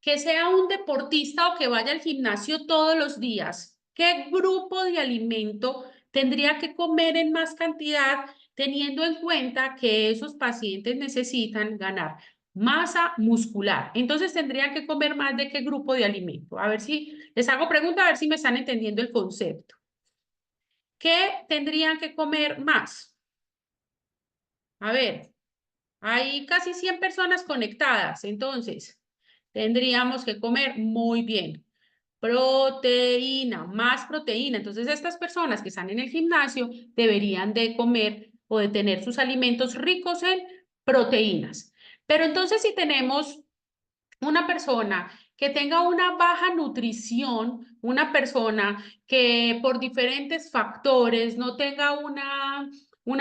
que sea un deportista o que vaya al gimnasio todos los días, ¿qué grupo de alimento tendría que comer en más cantidad, teniendo en cuenta que esos pacientes necesitan ganar masa muscular? Entonces tendrían que comer más de qué grupo de alimento. A ver si les hago pregunta, a ver si me están entendiendo el concepto. ¿Qué tendrían que comer más? A ver, hay casi 100 personas conectadas, entonces tendríamos que comer muy bien. Proteína, más proteína. Entonces, estas personas que están en el gimnasio deberían de comer o de tener sus alimentos ricos en proteínas. Pero entonces, si tenemos una persona que tenga una baja nutrición, una persona que por diferentes factores no tenga una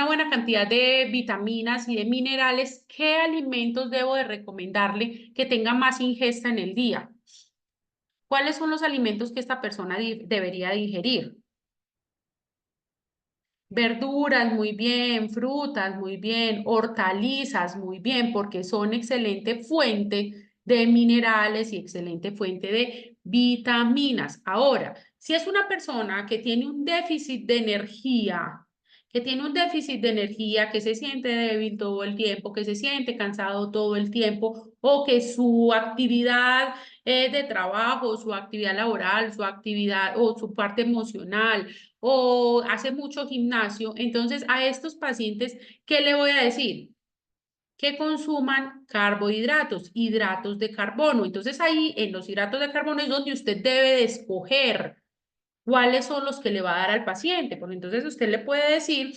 buena cantidad de vitaminas y de minerales, ¿qué alimentos debo de recomendarle que tenga más ingesta en el día? ¿Cuáles son los alimentos que esta persona debería digerir? Verduras, muy bien, frutas, muy bien, hortalizas, muy bien, porque son excelente fuente de minerales y excelente fuente de vitaminas. Ahora, si es una persona que tiene un déficit de energía, que se siente débil todo el tiempo, que se siente cansado todo el tiempo, o que su actividad de trabajo, su actividad laboral, su actividad o su parte emocional, o hace mucho gimnasio, entonces a estos pacientes, ¿qué le voy a decir? Que consuman carbohidratos, hidratos de carbono. Entonces ahí en los hidratos de carbono es donde usted debe de escoger cuáles son los que le va a dar al paciente, porque entonces usted le puede decir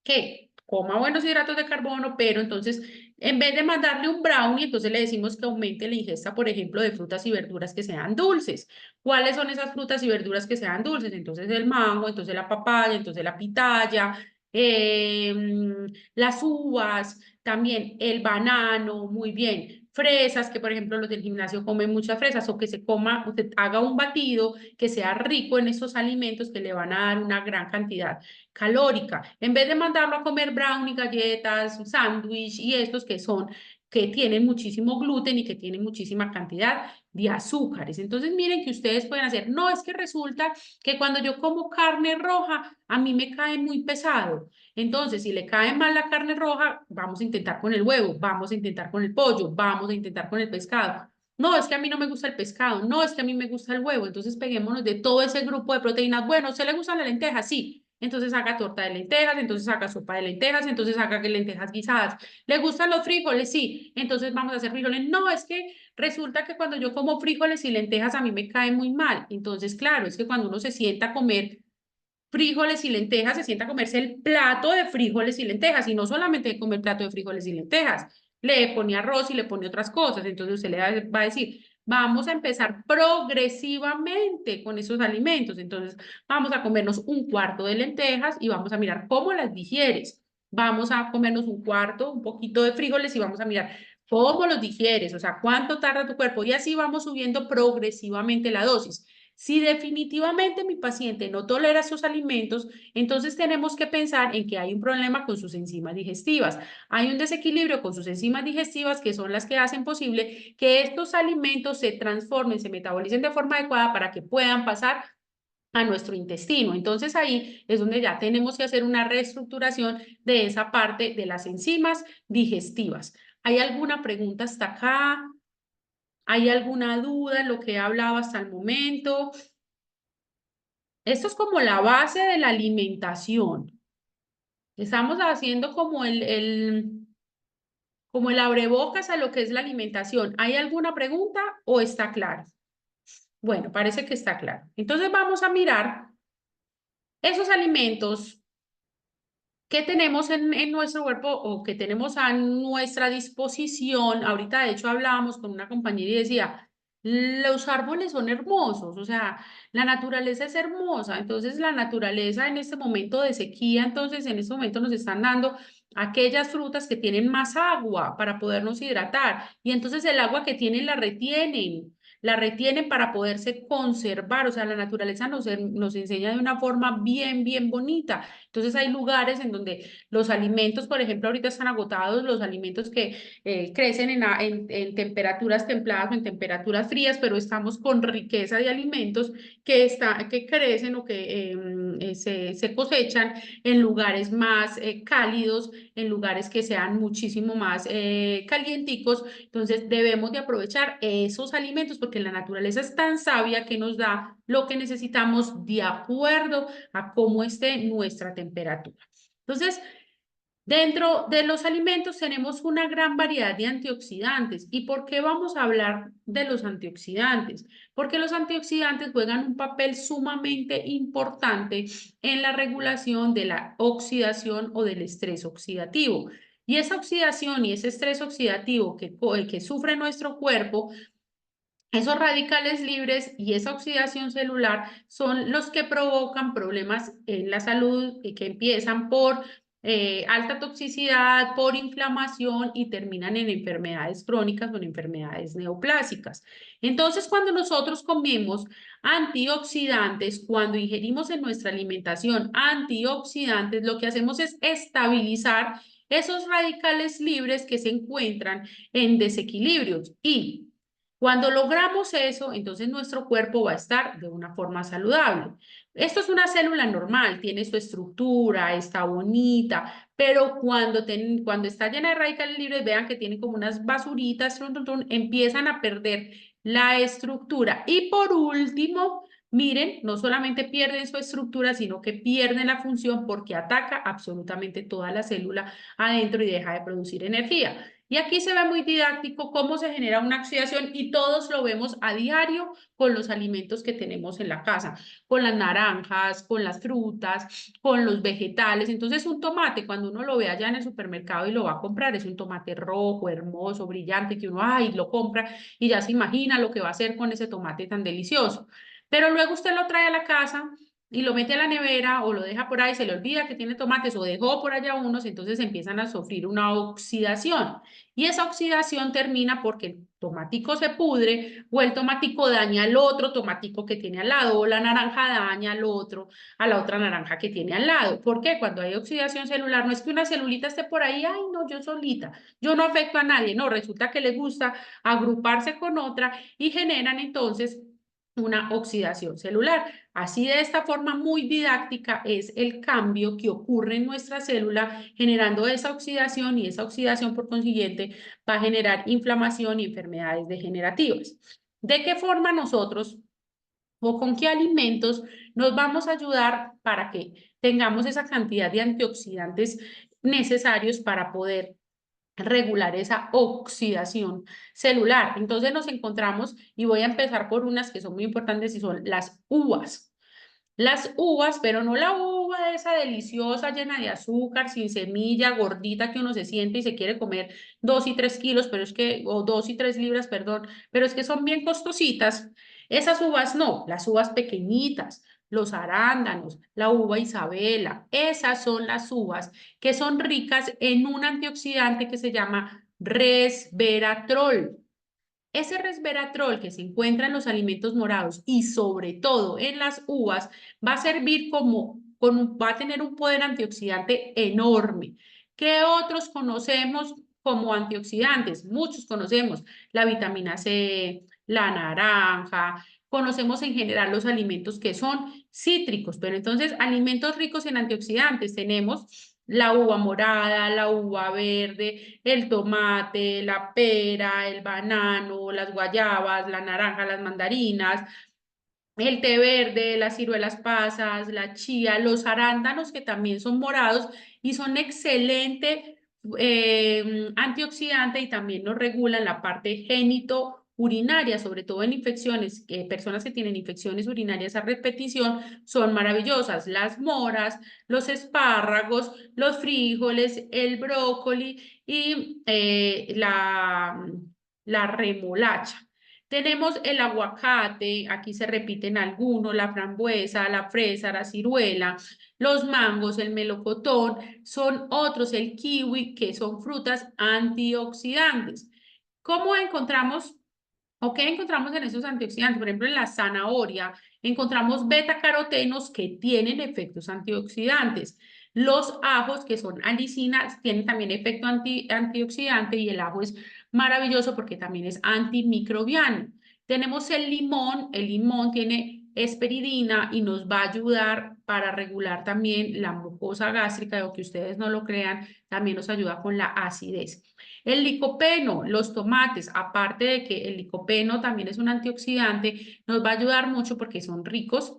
que coma buenos hidratos de carbono, pero entonces en vez de mandarle un brownie, entonces le decimos que aumente la ingesta, por ejemplo, de frutas y verduras que sean dulces. ¿Cuáles son esas frutas y verduras que sean dulces? Entonces el mango, entonces la papaya, entonces la pitaya, las uvas, también el banano, muy bien. Fresas, que por ejemplo los del gimnasio comen muchas fresas, o que se coma, usted haga un batido que sea rico en esos alimentos que le van a dar una gran cantidad calórica, en vez de mandarlo a comer brownie, galletas, sándwich y estos que tienen muchísimo gluten y que tienen muchísima cantidad de azúcares. Entonces, miren que ustedes pueden hacer, no es que resulta que cuando yo como carne roja, a mí me cae muy pesado. Entonces, si le cae mal la carne roja, vamos a intentar con el huevo, vamos a intentar con el pollo, vamos a intentar con el pescado. No, es que a mí no me gusta el pescado, no, es que a mí me gusta el huevo. Entonces, peguémonos de todo ese grupo de proteínas. Bueno, ¿se le gusta la lenteja? Sí. Entonces haga torta de lentejas, entonces haga sopa de lentejas, entonces haga lentejas guisadas. ¿Le gustan los frijoles? Sí. Entonces vamos a hacer frijoles. No, es que resulta que cuando yo como frijoles y lentejas a mí me cae muy mal. Entonces, claro, es que cuando uno se sienta a comer frijoles y lentejas, se sienta a comerse el plato de frijoles y lentejas, y no solamente comer plato de frijoles y lentejas, le pone arroz y le pone otras cosas, entonces usted le va a decir, vamos a empezar progresivamente con esos alimentos. Entonces, vamos a comernos un cuarto de lentejas y vamos a mirar cómo las digieres. Vamos a comernos un cuarto, un poquito de frijoles y vamos a mirar cómo los digieres, o sea, cuánto tarda tu cuerpo. Y así vamos subiendo progresivamente la dosis. Si definitivamente mi paciente no tolera esos alimentos, entonces tenemos que pensar en que hay un problema con sus enzimas digestivas. Hay un desequilibrio con sus enzimas digestivas que son las que hacen posible que estos alimentos se transformen, se metabolicen de forma adecuada para que puedan pasar a nuestro intestino. Entonces ahí es donde ya tenemos que hacer una reestructuración de esa parte de las enzimas digestivas. ¿Hay alguna pregunta hasta acá? ¿Hay alguna duda en lo que he hablado hasta el momento? Esto es como la base de la alimentación. Estamos haciendo como el abrebocas a lo que es la alimentación. ¿Hay alguna pregunta o está claro? Bueno, parece que está claro. Entonces vamos a mirar esos alimentos que tenemos en nuestro cuerpo o que tenemos a nuestra disposición. Ahorita, de hecho, hablábamos con una compañera y decía, los árboles son hermosos, o sea, la naturaleza es hermosa. Entonces, la naturaleza en este momento de sequía, entonces, en este momento nos están dando aquellas frutas que tienen más agua para podernos hidratar. Y entonces el agua que tienen la retienen para poderse conservar. O sea, la naturaleza nos enseña de una forma bien, bien bonita. Entonces hay lugares en donde los alimentos, por ejemplo, ahorita están agotados los alimentos que crecen en temperaturas templadas o en temperaturas frías, pero estamos con riqueza de alimentos que crecen o que se cosechan en lugares más cálidos, en lugares que sean muchísimo más calienticos. Entonces debemos de aprovechar esos alimentos porque la naturaleza es tan sabia que nos da lo que necesitamos de acuerdo a cómo esté nuestra temperatura. Entonces, dentro de los alimentos tenemos una gran variedad de antioxidantes. ¿Y por qué vamos a hablar de los antioxidantes? Porque los antioxidantes juegan un papel sumamente importante en la regulación de la oxidación o del estrés oxidativo. Y esa oxidación y ese estrés oxidativo que sufre nuestro cuerpo, esos radicales libres y esa oxidación celular son los que provocan problemas en la salud que empiezan por alta toxicidad, por inflamación y terminan en enfermedades crónicas o en enfermedades neoplásicas. Entonces, cuando nosotros comemos antioxidantes, cuando ingerimos en nuestra alimentación antioxidantes, lo que hacemos es estabilizar esos radicales libres que se encuentran en desequilibrios y cuando logramos eso, entonces nuestro cuerpo va a estar de una forma saludable. Esto es una célula normal, tiene su estructura, está bonita, pero cuando está llena de radicales libres, vean que tiene como unas basuritas, empiezan a perder la estructura. Y por último, miren, no solamente pierden su estructura, sino que pierden la función porque ataca absolutamente toda la célula adentro y deja de producir energía. Y aquí se ve muy didáctico cómo se genera una oxidación y todos lo vemos a diario con los alimentos que tenemos en la casa, con las naranjas, con las frutas, con los vegetales. Entonces un tomate, cuando uno lo ve allá en el supermercado y lo va a comprar, es un tomate rojo, hermoso, brillante, que uno, ay, lo compra y ya se imagina lo que va a hacer con ese tomate tan delicioso. Pero luego usted lo trae a la casa y lo mete a la nevera o lo deja por ahí, se le olvida que tiene tomates o dejó por allá unos, entonces empiezan a sufrir una oxidación. Y esa oxidación termina porque el tomatico se pudre o el tomatico daña al otro tomatico que tiene al lado o la naranja daña al otro, a la otra naranja que tiene al lado. ¿Por qué? Cuando hay oxidación celular, no es que una celulita esté por ahí, ay, no, yo solita, yo no afecto a nadie, no, resulta que le gusta agruparse con otra y generan entonces una oxidación celular. Así de esta forma muy didáctica es el cambio que ocurre en nuestra célula generando esa oxidación y esa oxidación por consiguiente va a generar inflamación y enfermedades degenerativas. ¿De qué forma nosotros o con qué alimentos nos vamos a ayudar para que tengamos esa cantidad de antioxidantes necesarios para poder regular esa oxidación celular? Entonces nos encontramos y voy a empezar por unas que son muy importantes y son las uvas. Las uvas, pero no la uva esa deliciosa, llena de azúcar, sin semilla, gordita que uno se siente y se quiere comer 2 y 3 kilos, pero es que, o 2 y 3 libras, perdón, pero es que son bien costositas. Esas uvas no, las uvas pequeñitas, los arándanos, la uva Isabela, esas son las uvas que son ricas en un antioxidante que se llama resveratrol. Ese resveratrol que se encuentra en los alimentos morados y sobre todo en las uvas va a servir va a tener un poder antioxidante enorme. ¿Qué otros conocemos como antioxidantes? Muchos conocemos la vitamina C, la naranja, conocemos en general los alimentos que son cítricos, pero entonces alimentos ricos en antioxidantes tenemos la uva morada, la uva verde, el tomate, la pera, el banano, las guayabas, la naranja, las mandarinas, el té verde, las ciruelas pasas, la chía, los arándanos que también son morados y son excelente antioxidante y también nos regulan la parte génito urinaria, sobre todo en infecciones, personas que tienen infecciones urinarias a repetición, son maravillosas. Las moras, los espárragos, los frijoles, el brócoli y la remolacha. Tenemos el aguacate, aquí se repiten algunos, la frambuesa, la fresa, la ciruela, los mangos, el melocotón, son otros, el kiwi, que son frutas antioxidantes. ¿Cómo encontramos o qué encontramos en esos antioxidantes? Por ejemplo, en la zanahoria encontramos betacarotenos que tienen efectos antioxidantes. Los ajos, que son alicinas, tienen también efecto antioxidante y el ajo es maravilloso porque también es antimicrobiano. Tenemos el limón tiene esperidina y nos va a ayudar para regular también la mucosa gástrica, aunque ustedes no lo crean, también nos ayuda con la acidez. El licopeno, los tomates, aparte de que el licopeno también es un antioxidante, nos va a ayudar mucho porque son ricos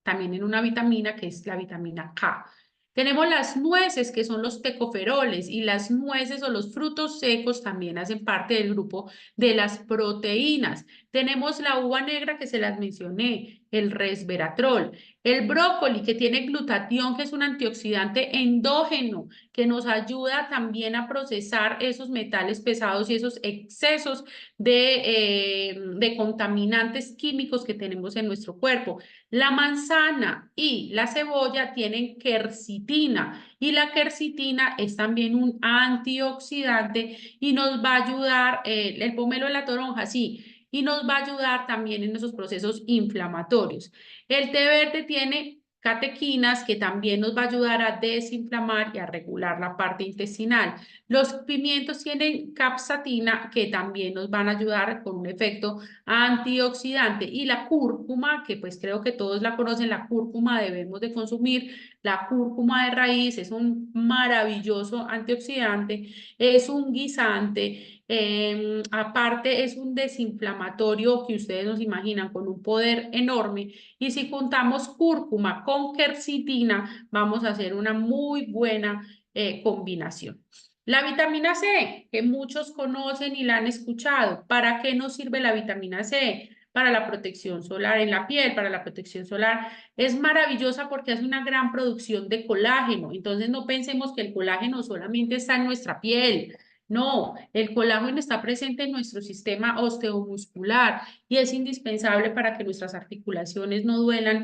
también en una vitamina que es la vitamina K. Tenemos las nueces, que son los tecoferoles, y las nueces o los frutos secos también hacen parte del grupo de las proteínas. Tenemos la uva negra que se las mencioné, el resveratrol, el brócoli que tiene glutatión, que es un antioxidante endógeno, que nos ayuda también a procesar esos metales pesados y esos excesos de contaminantes químicos que tenemos en nuestro cuerpo. La manzana y la cebolla tienen quercitina y la quercitina es también un antioxidante y nos va a ayudar, el pomelo de la toronja, sí, y nos va a ayudar también en esos procesos inflamatorios. El té verde tiene catequinas que también nos va a ayudar a desinflamar y a regular la parte intestinal. Los pimientos tienen capsaicina que también nos van a ayudar con un efecto antioxidante y la cúrcuma, que pues creo que todos la conocen, la cúrcuma debemos de consumir, la cúrcuma de raíz es un maravilloso antioxidante, es un guisante, aparte es un desinflamatorio que ustedes nos imaginan con un poder enorme y si juntamos cúrcuma con quercitina vamos a hacer una muy buena combinación. La vitamina C, que muchos conocen y la han escuchado. ¿Para qué nos sirve la vitamina C? Para la protección solar en la piel, para la protección solar. Es maravillosa porque hace una gran producción de colágeno. Entonces no pensemos que el colágeno solamente está en nuestra piel. No, el colágeno está presente en nuestro sistema osteomuscular y es indispensable para que nuestras articulaciones no duelan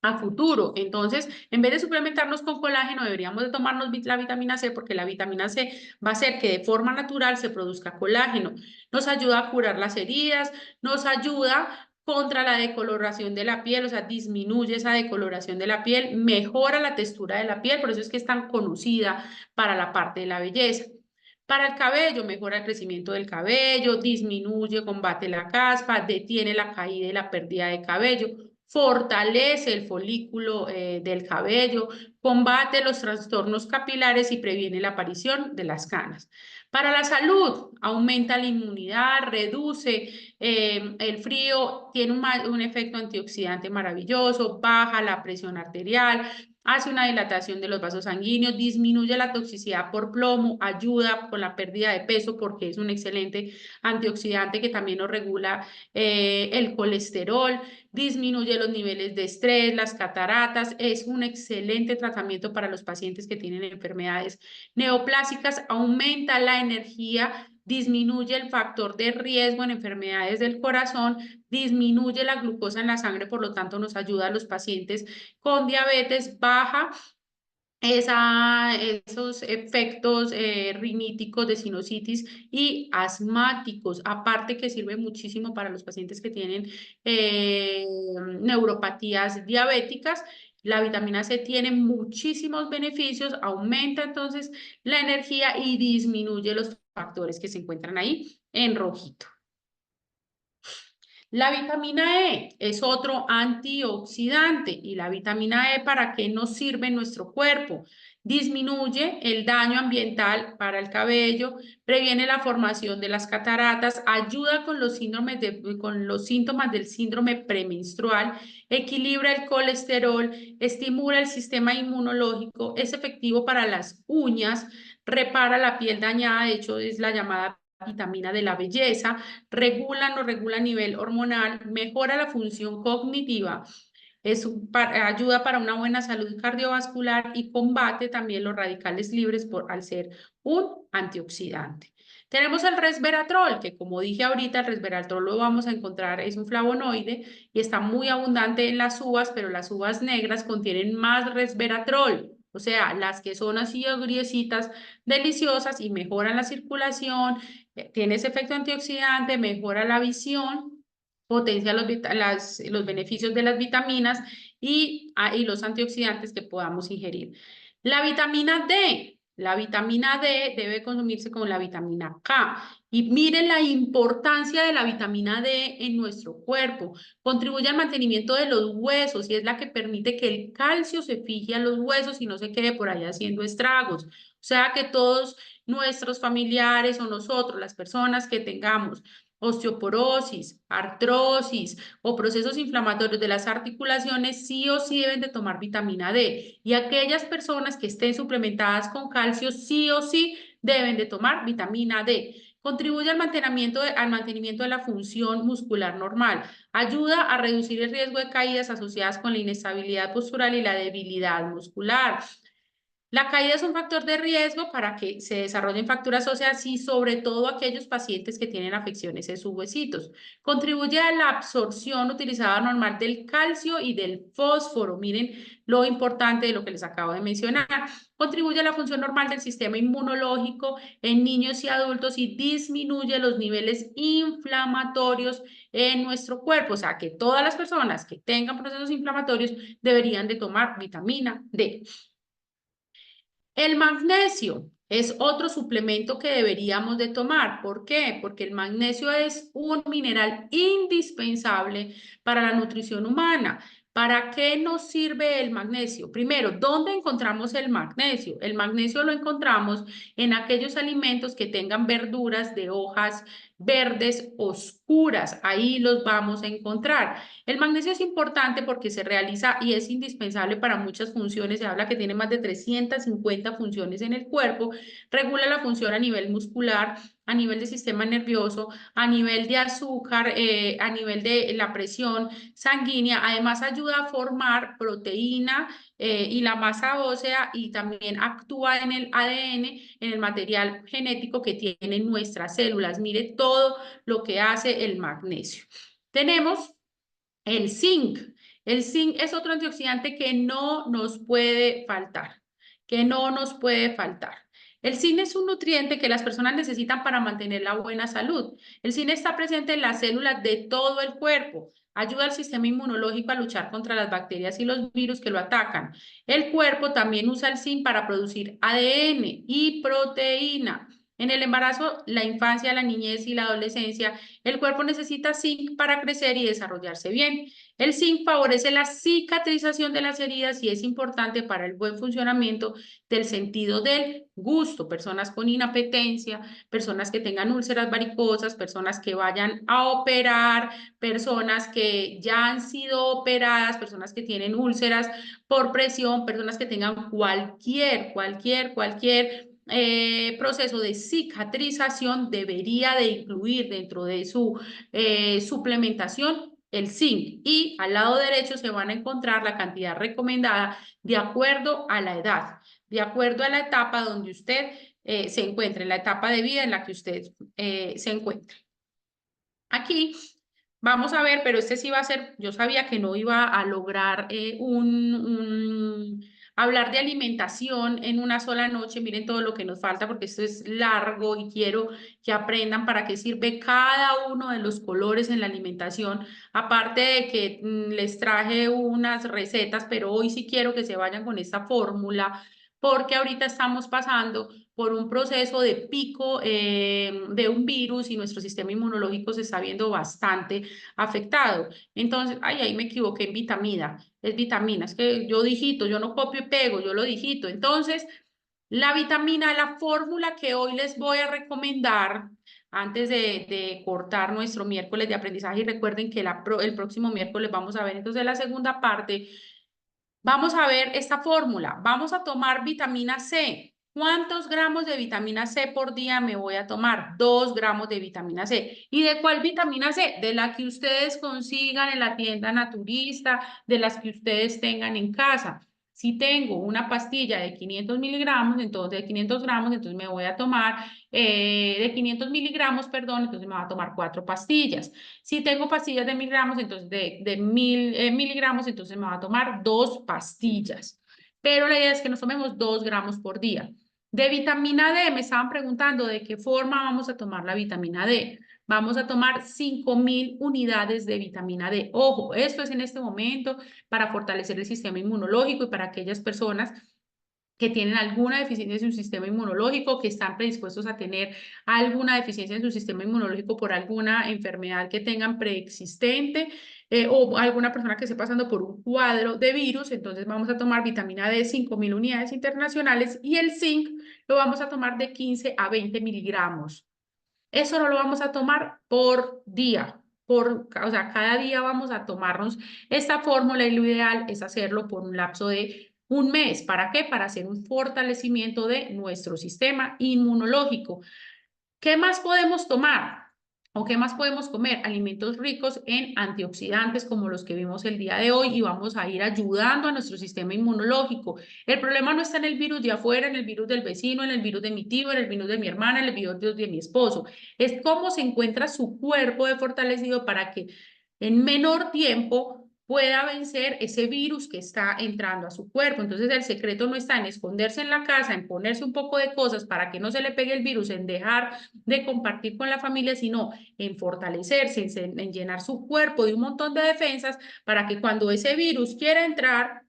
a futuro. Entonces, en vez de suplementarnos con colágeno, deberíamos de tomarnos la vitamina C porque la vitamina C va a hacer que de forma natural se produzca colágeno. Nos ayuda a curar las heridas, nos ayuda contra la decoloración de la piel, o sea, disminuye esa decoloración de la piel, mejora la textura de la piel, por eso es que es tan conocida para la parte de la belleza. Para el cabello, mejora el crecimiento del cabello, disminuye, combate la caspa, detiene la caída y la pérdida de cabello, fortalece el folículo del cabello, combate los trastornos capilares y previene la aparición de las canas. Para la salud, aumenta la inmunidad, reduce El frío tiene un efecto antioxidante maravilloso, baja la presión arterial, hace una dilatación de los vasos sanguíneos, disminuye la toxicidad por plomo, ayuda con la pérdida de peso porque es un excelente antioxidante que también nos regula el colesterol, disminuye los niveles de estrés, las cataratas, es un excelente tratamiento para los pacientes que tienen enfermedades neoplásicas, aumenta la energía, disminuye el factor de riesgo en enfermedades del corazón, disminuye la glucosa en la sangre, por lo tanto nos ayuda a los pacientes con diabetes, baja esos efectos riníticos de sinusitis y asmáticos, aparte que sirve muchísimo para los pacientes que tienen neuropatías diabéticas. La vitamina C tiene muchísimos beneficios, aumenta entonces la energía y disminuye los factores que se encuentran ahí en rojito. La vitamina E es otro antioxidante y la vitamina E, ¿para qué nos sirve en nuestro cuerpo? Disminuye el daño ambiental para el cabello, previene la formación de las cataratas, ayuda con los síntomas del síndrome premenstrual, equilibra el colesterol, estimula el sistema inmunológico, es efectivo para las uñas, repara la piel dañada, de hecho es la llamada vitamina de la belleza, no regula a nivel hormonal, mejora la función cognitiva, ayuda para una buena salud cardiovascular y combate también los radicales libres al ser un antioxidante. Tenemos el resveratrol, que como dije ahorita, el resveratrol lo vamos a encontrar, es un flavonoide y está muy abundante en las uvas, pero las uvas negras contienen más resveratrol. O sea, las que son así agriecitas, deliciosas y mejoran la circulación, tiene ese efecto antioxidante, mejora la visión, potencia los beneficios de las vitaminas y los antioxidantes que podamos ingerir. La vitamina D debe consumirse con la vitamina K. Y miren la importancia de la vitamina D en nuestro cuerpo. Contribuye al mantenimiento de los huesos y es la que permite que el calcio se fije a los huesos y no se quede por ahí haciendo estragos. O sea que todos nuestros familiares o nosotros, las personas que tengamos osteoporosis, artrosis o procesos inflamatorios de las articulaciones, sí o sí deben de tomar vitamina D. Y aquellas personas que estén suplementadas con calcio, sí o sí deben de tomar vitamina D. Contribuye al mantenimiento de la función muscular normal. Ayuda a reducir el riesgo de caídas asociadas con la inestabilidad postural y la debilidad muscular. La caída es un factor de riesgo para que se desarrollen fracturas óseas y sobre todo aquellos pacientes que tienen afecciones en sus huesitos. Contribuye a la absorción utilizada normal del calcio y del fósforo. Miren lo importante de lo que les acabo de mencionar. Contribuye a la función normal del sistema inmunológico en niños y adultos y disminuye los niveles inflamatorios en nuestro cuerpo. O sea que todas las personas que tengan procesos inflamatorios deberían de tomar vitamina D. El magnesio es otro suplemento que deberíamos de tomar. ¿Por qué? Porque el magnesio es un mineral indispensable para la nutrición humana. ¿Para qué nos sirve el magnesio? Primero, ¿dónde encontramos el magnesio? El magnesio lo encontramos en aquellos alimentos que tengan verduras de hojas verdes oscuras. Ahí los vamos a encontrar. El magnesio es importante porque se realiza y es indispensable para muchas funciones. Se habla que tiene más de 350 funciones en el cuerpo. Regula la función a nivel muscular, a nivel del sistema nervioso, a nivel de azúcar, a nivel de la presión sanguínea. Además ayuda a formar proteína y la masa ósea y también actúa en el ADN, en el material genético que tienen nuestras células. Mire todo lo que hace el magnesio. Tenemos el zinc. El zinc es otro antioxidante que no nos puede faltar, que no nos puede faltar. El zinc es un nutriente que las personas necesitan para mantener la buena salud. El zinc está presente en las células de todo el cuerpo. Ayuda al sistema inmunológico a luchar contra las bacterias y los virus que lo atacan. El cuerpo también usa el zinc para producir ADN y proteína. En el embarazo, la infancia, la niñez y la adolescencia, el cuerpo necesita zinc para crecer y desarrollarse bien. El zinc favorece la cicatrización de las heridas y es importante para el buen funcionamiento del sentido del gusto. Personas con inapetencia, personas que tengan úlceras varicosas, personas que vayan a operar, personas que ya han sido operadas, personas que tienen úlceras por presión, personas que tengan cualquier proceso de cicatrización debería de incluir dentro de su suplementación el zinc, y al lado derecho se van a encontrar la cantidad recomendada de acuerdo a la edad, de acuerdo a la etapa donde usted se encuentre, en la etapa de vida en la que usted se encuentre. Aquí vamos a ver, pero este sí va a ser, yo sabía que no iba a lograr hablar de alimentación en una sola noche. Miren todo lo que nos falta porque esto es largo y quiero que aprendan para qué sirve cada uno de los colores en la alimentación. Aparte de que les traje unas recetas, pero hoy sí quiero que se vayan con esta fórmula porque ahorita estamos pasando por un proceso de pico de un virus y nuestro sistema inmunológico se está viendo bastante afectado. Entonces, ahí me equivoqué en vitamina, es vitamina, es que yo digito, yo no copio y pego, yo lo digito. Entonces, la vitamina, la fórmula que hoy les voy a recomendar antes de cortar nuestro miércoles de aprendizaje, y recuerden que el próximo miércoles vamos a ver entonces la segunda parte. Vamos a ver esta fórmula. Vamos a tomar vitamina C. ¿Cuántos gramos de vitamina C por día me voy a tomar? 2 gramos de vitamina C. ¿Y de cuál vitamina C? De la que ustedes consigan en la tienda naturista, de las que ustedes tengan en casa. Si tengo una pastilla de 500 miligramos, entonces de 500 gramos, entonces me voy a tomar, de 500 miligramos, perdón, entonces me voy a tomar 4 pastillas. Si tengo pastillas de miligramos, entonces de 1000 miligramos, entonces me va a tomar 2 pastillas. Pero la idea es que nos tomemos 2 gramos por día. De vitamina D, me estaban preguntando de qué forma vamos a tomar la vitamina D. Vamos a tomar 5000 unidades de vitamina D. Ojo, esto es en este momento para fortalecer el sistema inmunológico y para aquellas personas que tienen alguna deficiencia en su sistema inmunológico, que están predispuestos a tener alguna deficiencia en su sistema inmunológico por alguna enfermedad que tengan preexistente, o alguna persona que esté pasando por un cuadro de virus. Entonces vamos a tomar vitamina D 5000 unidades internacionales, y el zinc lo vamos a tomar de 15 a 20 miligramos. Eso no lo vamos a tomar por día. O sea, cada día vamos a tomarnos esta fórmula, y lo ideal es hacerlo por un lapso de un mes. ¿Para qué? Para hacer un fortalecimiento de nuestro sistema inmunológico. ¿Qué más podemos tomar? ¿O qué más podemos comer? Alimentos ricos en antioxidantes como los que vimos el día de hoy, y vamos a ir ayudando a nuestro sistema inmunológico. El problema no está en el virus de afuera, en el virus del vecino, en el virus de mi tío, en el virus de mi hermana, en el virus de mi esposo. Es cómo se encuentra su cuerpo de fortalecido para que en menor tiempo pueda vencer ese virus que está entrando a su cuerpo. Entonces el secreto no está en esconderse en la casa, en ponerse un poco de cosas para que no se le pegue el virus, en dejar de compartir con la familia, sino en fortalecerse, en llenar su cuerpo de un montón de defensas para que cuando ese virus quiera entrar,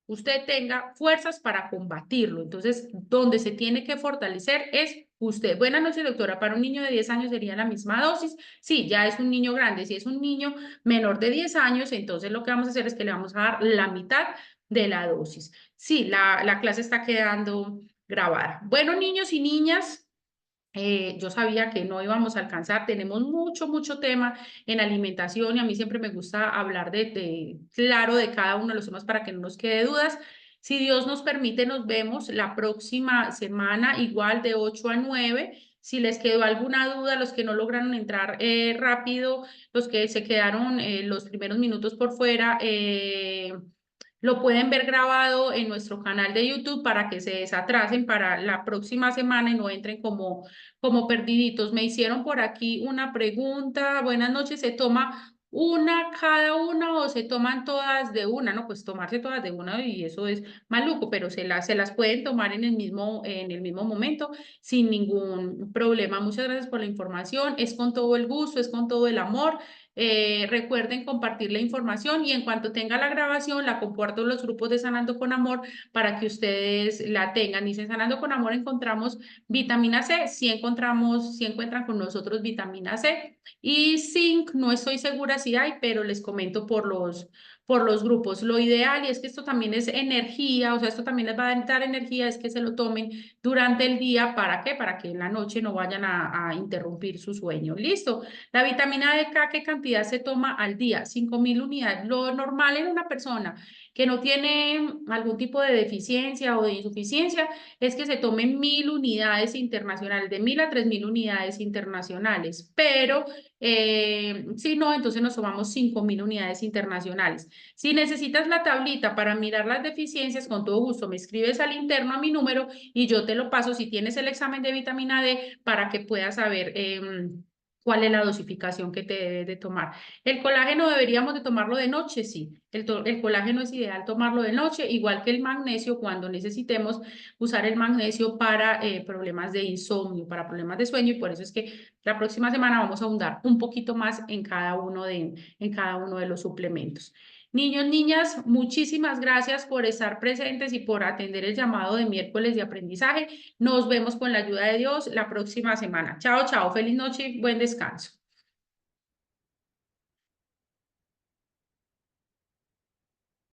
usted tenga fuerzas para combatirlo. Entonces, donde se tiene que fortalecer es usted. Buenas noches, doctora. Para un niño de 10 años sería la misma dosis. Sí, ya es un niño grande. Si es un niño menor de 10 años, entonces lo que vamos a hacer es que le vamos a dar la mitad de la dosis. Sí, la clase está quedando grabada. Bueno, niños y niñas, yo sabía que no íbamos a alcanzar. Tenemos mucho tema en alimentación, y a mí siempre me gusta hablar claro, de cada uno de los temas para que no nos quede dudas. Si Dios nos permite, nos vemos la próxima semana, igual de 8 a 9. Si les quedó alguna duda, los que no lograron entrar rápido, los que se quedaron los primeros minutos por fuera, lo pueden ver grabado en nuestro canal de YouTube para que se desatrasen para la próxima semana y no entren como perdiditos. Me hicieron por aquí una pregunta. Buenas noches, ¿se toma una cada una o se toman todas de una? No, pues tomarse todas de una y eso es maluco, pero se las pueden tomar en el mismo momento sin ningún problema. Muchas gracias por la información. Es con todo el gusto, es con todo el amor. Recuerden compartir la información y en cuanto tenga la grabación la comparto en los grupos de Sanando con Amor para que ustedes la tengan. Dice, en Sanando con Amor encontramos vitamina C, si encuentran con nosotros vitamina C y zinc, no estoy segura si hay, pero les comento por los grupos. Lo ideal, y es que esto también es energía, o sea, esto también les va a dar energía, es que se lo tomen durante el día. ¿Para qué? Para que en la noche no vayan a interrumpir su sueño. ¿Listo? La vitamina D, ¿qué cantidad se toma al día? 5.000 unidades. Lo normal en una persona que no tiene algún tipo de deficiencia o de insuficiencia es que se tomen 1.000 unidades internacionales, de 1.000 a 3.000 unidades internacionales, pero si no, entonces nos tomamos 5.000 unidades internacionales. Si necesitas la tablita para mirar las deficiencias, con todo gusto me escribes al interno a mi número y yo te lo paso si tienes el examen de vitamina D para que puedas saber cuál es la dosificación que te debes de tomar. El colágeno deberíamos de tomarlo de noche, sí. El colágeno es ideal tomarlo de noche, igual que el magnesio cuando necesitemos usar el magnesio para problemas de insomnio, para problemas de sueño, y por eso es que la próxima semana vamos a ahondar un poquito más en cada uno de los suplementos. Niños, niñas, muchísimas gracias por estar presentes y por atender el llamado de miércoles de aprendizaje. Nos vemos con la ayuda de Dios la próxima semana. Chao, chao. Feliz noche y buen descanso.